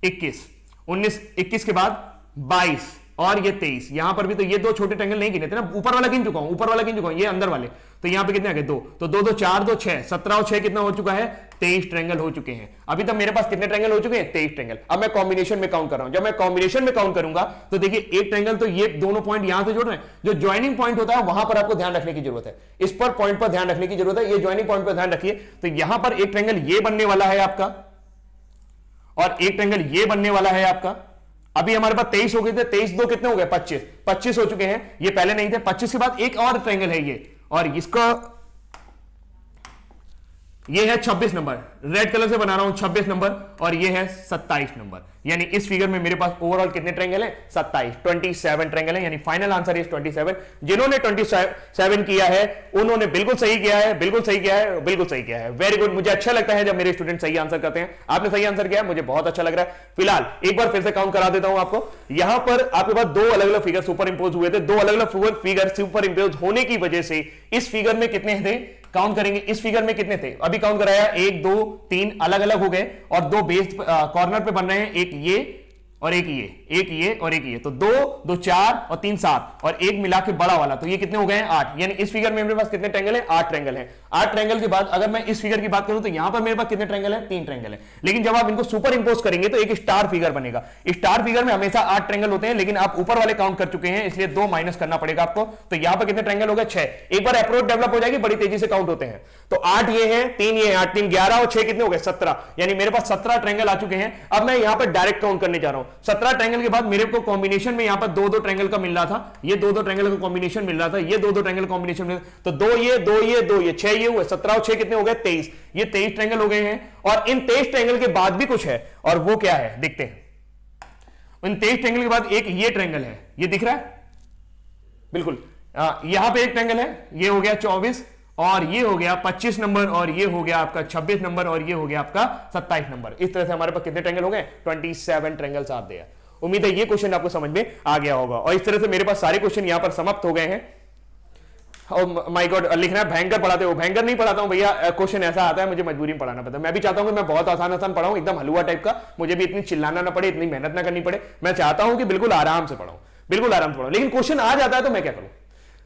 21, 19 21 के बाद 22 और ये 23। यहां पर भी तो ये दो छोटे ट्रायंगल नहीं गिने थे ना, ऊपर वाला गिन चुका हूं, ऊपर वाला गिन चुका हूं, ये अंदर वाले। तो यहां पे कितने आ गए? 2, तो 2 2 4 2 6, 17 और 6 कितना हो चुका है? 23 ट्रायंगल हो चुके हैं। अभी तक मेरे पास कितने ट्रायंगल हो चुके हैं? 23 ट्रायंगल। अब मैं कॉम्बिनेशन में काउंट कर रहा हूं। जब मैं कॉम्बिनेशन में काउंट करूंगा तो देखिए एक ट्रायंगल तो ये दोनों पॉइंट यहां से जुड़ रहे हैं, जो ज्वाइनिंग पॉइंट होता है वहां पर आपको ध्यान रखने की जरूरत है, इस पर पॉइंट पर ध्यान रखने की जरूरत है। ये ज्वाइनिंग पॉइंट पर ध्यान रखिए। तो यहां पर एक ट्रायंगल ये बनने वाला है आपका और एक ट्रायंगल ये बनने वाला है आपका। अभी हमारे पास 23 हो गए थे, 23 2 कितने हो गए? 25, 25 हो चुके हैं। ये पहले नहीं थे। 25 के बाद एक और ट्रायंगल है ये, और इसका ये है 26 नंबर, रेड कलर से बना रहा हूं 26 नंबर, और ये है 27 नंबर। यानी इस फिगर में मेरे पास ओवरऑल कितने ट्रायंगल हैं? 27 ट्रायंगल हैं। यानी फाइनल आंसर इज 27। जिन्होंने 27 किया है उन्होंने बिल्कुल सही किया है, बिल्कुल सही किया है, बिल्कुल सही किया है। Very good. मुझे अच्छा लगता है जब मेरे स्टूडेंट सही आंसर करते हैं। आपने सही आंसर किया, मुझे बहुत अच्छा लग रहा है। फिलहाल एक बार फिर से काउंट करा देता हूं आपको। यहां पर आपके पास दो अलग अलग फिगर सुपर इंपोज हुए थे, दो अलग अलग फिगर सुपर इंपोज होने की वजह से इस फिगर में कितने थे? काउंट करेंगे, इस फिगर में कितने थे? अभी काउंट कराया 1 2 3 अलग अलग हो गए, और दो बेस कॉर्नर पे बन रहे हैं, एक ये और एक ये, एक ये और एक ये। तो 2 2 4 और 3 7 और एक मिला के बड़ा वाला, तो ये कितने हो गए हैं? 8। यानी इस फिगर में मेरे पास कितने ट्रायंगल हैं? 8 ट्रायंगल हैं। 8 ट्रायंगल के बाद अगर मैं इस फिगर की बात करूं तो यहां पर मेरे पास कितने ट्रायंगल हैं? 3 ट्रायंगल हैं। लेकिन जब आप इनको सुपर इंपोज करेंगे तो एक स्टार फिगर बनेगा। स्टार फिगर में हमेशा 8 ट्रायंगल होते हैं, लेकिन आप ऊपर वाले काउंट कर चुके हैं, इसलिए 2 माइनस करना पड़ेगा आपको। तो यहां पर कितने ट्रायंगल हो गए? 6। एक बार अप्रोच डेवलप हो जाएगी, बड़ी तेजी से काउंट होते हैं। तो 8 ये है, 3 ये है, 8 3 11 और 6 कितने हो गए? 17। यानी मेरे पास 17 ट्रायंगल आ चुके हैं। अब मैं यहां पर डायरेक्ट काउंट करने जा रहा हूं। 17 ट्रायंगल के बाद मेरे को कॉम्बिनेशन में यहां पर 2 2 ट्रायंगल का मिल रहा था, ये 2 2 ट्रायंगल का कॉम्बिनेशन मिल रहा था, ये 2 2 ट्रायंगल कॉम्बिनेशन मिल रहा था। तो 2 ये 2 ये 2 ये 6 ये हुए, 17 और 6 कितने हो गए? 23। ये 23 ट्रायंगल हो गए हैं। और इन 23 ट्रायंगल के बाद भी कुछ है, और वो क्या है देखते हैं। इन 23 ट्रायंगल के बाद एक ये ट्रायंगल है, ये दिख रहा है बिल्कुल। यहां पे एक ट्रायंगल है, ये हो गया 24, और ये हो गया 25 नंबर, और ये हो गया आपका 26 नंबर, और ये हो गया आपका 27 नंबर। इस तरह से हमारे पास कितने ट्रायंगल हो गए? 27 ट्रायंगल्स आर देयर। उम्मीद है ये क्वेश्चन आपको समझ में आ गया होगा। और इस तरह से मेरे पास सारे क्वेश्चन यहां पर समाप्त हो गए हैं। और माय गॉड, लिखना है भयंकर पढ़ाते हो। भयंकर नहीं पढ़ाता हूं भैया, क्वेश्चन ऐसा आता है मुझे मजबूरी में पढ़ाना पड़ता है। मैं भी चाहता हूं कि मैं बहुत आसान आसान पढ़ाऊं, एकदम हलवा टाइप का, मुझे भी इतनी चिल्लाना ना पड़े, इतनी मेहनत ना करनी पड़े। मैं चाहता हूं कि बिल्कुल आराम से पढ़ाऊं, बिल्कुल आराम से पढ़ाऊं। लेकिन क्वेश्चन आ जाता है तो मैं क्या करूं?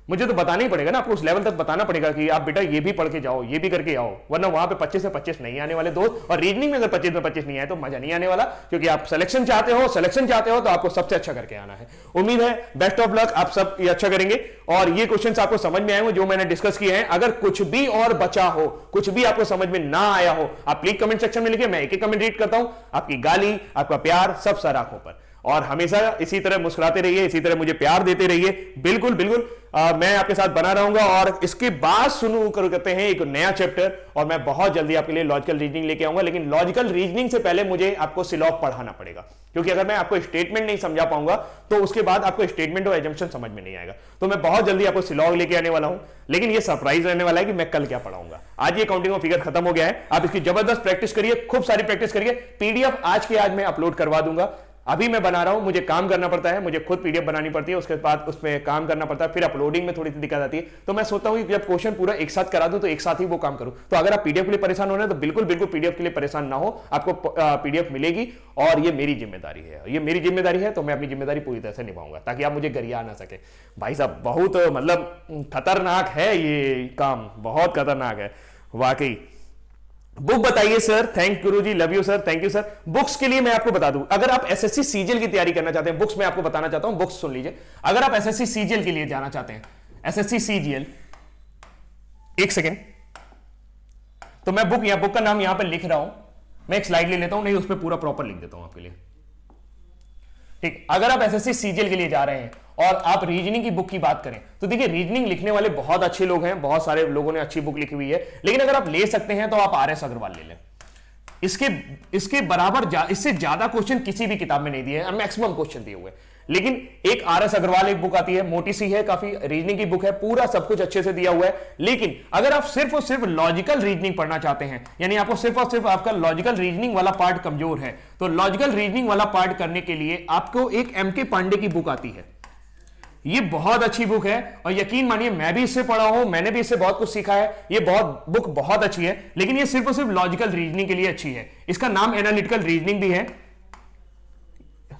मुझे तो बताना ही पड़ेगा ना, आपको उस लेवल तक बताना पड़ेगा कि आप बेटा ये भी पढ़ के जाओ, ये भी करके आओ, वरना वहां पे 25 से 25 नहीं आने वाले दोस्त। और रीजनिंग में अगर 25 में 25 नहीं आए तो मजा नहीं आने वाला, क्योंकि आप सिलेक्शन चाहते हो तो आपको सबसे अच्छा करके आना है। उम्मीद है बेस्ट ऑफ लक, आप सब ये अच्छा करेंगे। और ये क्वेश्चन आपको समझ में आए हो जो मैंने डिस्कस किए हैं। अगर कुछ भी और बचा हो, कुछ भी आपको समझ में ना आया हो, आप प्लीज कमेंट सेक्शन में लिखिए, मैं एक एक कमेंट रीड करता हूं। आपकी गाली, आपका प्यार सब सर आंखों पर, और हमेशा इसी तरह मुस्कुराते रहिए, इसी तरह मुझे प्यार देते रहिए। बिल्कुल बिल्कुल मैं आपके साथ बना रहूंगा। और इसके बाद शुरू करते हैं एक नया चैप्टर, और मैं बहुत जल्दी आपके लिए लॉजिकल रीजनिंग लेके आऊंगा। लेकिन लॉजिकल रीजनिंग से पहले मुझे आपको सिलॉग पढ़ाना पड़ेगा, क्योंकि अगर मैं आपको स्टेटमेंट नहीं समझा पाऊंगा तो उसके बाद आपको स्टेटमेंट और एजम्पशन समझ में नहीं आएगा। तो मैं बहुत जल्दी आपको सिलॉग लेके आने वाला हूं। लेकिन ये सरप्राइज रहने वाला है कि मैं कल क्या पढ़ाऊंगा। आज ये काउंटिंग फिगर खत्म हो गया है, आप इसकी जबरदस्त प्रैक्टिस करिए, खूब सारी प्रैक्टिस करिए। पीडीएफ आज के आज मैं अपलोड करवा दूंगा। अभी मैं बना रहा हूं, मुझे काम करना पड़ता है, मुझे खुद पीडीएफ बनानी पड़ती है, उसके बाद उसमें काम करना पड़ता है, फिर अपलोडिंग में थोड़ी सी दिक्कत आती है। तो मैं सोचता हूं कि जब क्वेश्चन पूरा एक साथ करा दूं तो एक साथ ही वो काम करूं। तो अगर आप पीडीएफ के लिए परेशान हो रहे हैं तो बिल्कुल बिल्कुल पीडीएफ के लिए परेशान ना हो, आपको पीडीएफ मिलेगी। और ये मेरी जिम्मेदारी है, ये मेरी जिम्मेदारी है, तो मैं अपनी जिम्मेदारी पूरी तरह से निभाऊंगा, ताकि आप मुझे गरिया ना सके। भाई साहब बहुत मतलब खतरनाक है ये काम, बहुत खतरनाक है वाकई। बुक बताइए sir, thank Guruji, love you sir, thank you sir. Books के लिए मैं आपको बता दूं, अगर आप एसएससी सीजीएल की तैयारी करना चाहते हैं, बुक्स मैं आपको बताना चाहता हूं, बुक्स सुन लीजिए। अगर आप एसएससी सीजीएल के लिए जाना चाहते हैं, एसएससी सीजीएल, एक सेकेंड, तो मैं बुक का नाम यहां पर लिख रहा हूं, मैं एक स्लाइड ले लेता हूं, नहीं उस पर पूरा प्रॉपर लिख देता हूं आपके लिए। ठीक, अगर आप एसएससी सीजीएल के लिए जा रहे हैं और आप रीजनिंग की बुक की बात करें तो देखिए रीजनिंग लिखने वाले बहुत अच्छे लोग हैं, बहुत सारे लोगों ने अच्छी बुक लिखी हुई है, लेकिन अगर आप ले सकते हैं तो आप आरएस अग्रवाल ले लें। इसके बराबर इससे ज्यादा क्वेश्चन किसी भी किताब में नहीं दिए हैं, मैक्सिमम क्वेश्चन दिए हुए हैं। लेकिन एक आरएस अग्रवाल एक बुक आती है, मोटी सी है, काफी रीजनिंग की बुक है, पूरा सब कुछ अच्छे से दिया हुआ है। लेकिन अगर आप सिर्फ और सिर्फ लॉजिकल रीजनिंग पढ़ना चाहते हैं, यानी आपको सिर्फ और सिर्फ आपका लॉजिकल रीजनिंग वाला पार्ट कमजोर है, तो लॉजिकल रीजनिंग वाला पार्ट करने के लिए आपको एक एमके पांडे की बुक आती है। ये बहुत अच्छी बुक है और यकीन मानिए मैं भी इससे पढ़ा हूं, मैंने भी इससे बहुत कुछ सीखा है। ये बुक बहुत अच्छी है, लेकिन ये सिर्फ और सिर्फ लॉजिकल रीजनिंग के लिए अच्छी है। इसका नाम एनालिटिकल रीजनिंग भी है।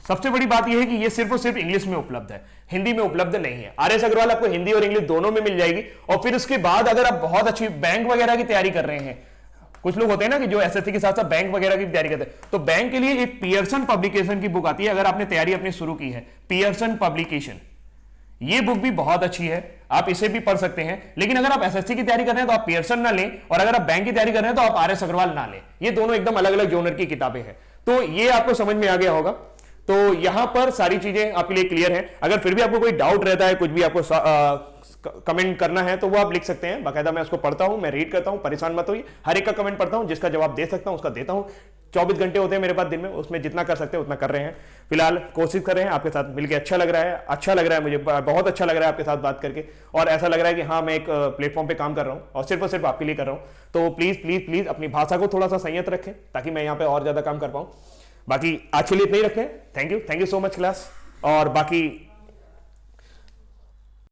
सबसे बड़ी बात यह है कि ये सिर्फ और सिर्फ इंग्लिश में उपलब्ध है, हिंदी में उपलब्ध नहीं है। आरएस अग्रवाल आपको हिंदी और इंग्लिश दोनों में मिल जाएगी। और फिर उसके बाद अगर आप बहुत अच्छी बैंक वगैरह की तैयारी कर रहे हैं, कुछ लोग होते हैं ना कि जो एसएससी के साथ साथ बैंक वगैरह की तैयारी करते हैं, तो बैंक के लिए एक पियर्सन पब्लिकेशन की बुक आती है। अगर आपने तैयारी अपनी शुरू की है, पियर्सन पब्लिकेशन, ये बुक भी बहुत अच्छी है, आप इसे भी पढ़ सकते हैं। लेकिन अगर आप एसएससी की तैयारी कर रहे हैं तो आप पियर्सन ना लें, और अगर आप बैंक की तैयारी कर रहे हैं तो आप आरएस अग्रवाल ना लें। ये दोनों एकदम अलग अलग जोनर की किताबें हैं। तो ये आपको समझ में आ गया होगा। तो यहां पर सारी चीजें आपके लिए क्लियर है। अगर फिर भी आपको कोई डाउट रहता है, कुछ भी आपको कमेंट करना है तो वो आप लिख सकते हैं। बाकायदा मैं उसको पढ़ता हूं, मैं रीड करता हूं, परेशान मत होइए, हर एक का कमेंट पढ़ता हूं, जिसका जवाब दे सकता हूं उसका देता हूं। 24 घंटे होते हैं मेरे पास दिन में, उसमें जितना कर सकते हैं उतना कर रहे हैं। फिलहाल कोशिश कर रहे हैं, आपके साथ मिलकर अच्छा लग रहा है, मुझे बहुत अच्छा लग रहा है आपके साथ बात करके, और ऐसा लग रहा है कि हाँ मैं एक प्लेटफॉर्म पे काम कर रहा हूँ और सिर्फ आपके लिए कर रहा हूँ। तो प्लीज प्लीज प्लीज अपनी भाषा को थोड़ा सा संयत रखें ताकि मैं यहाँ पे और ज्यादा काम कर पाऊँ। बाकी आज के लिए इतना ही रखें। Thank you so much class. और बाकी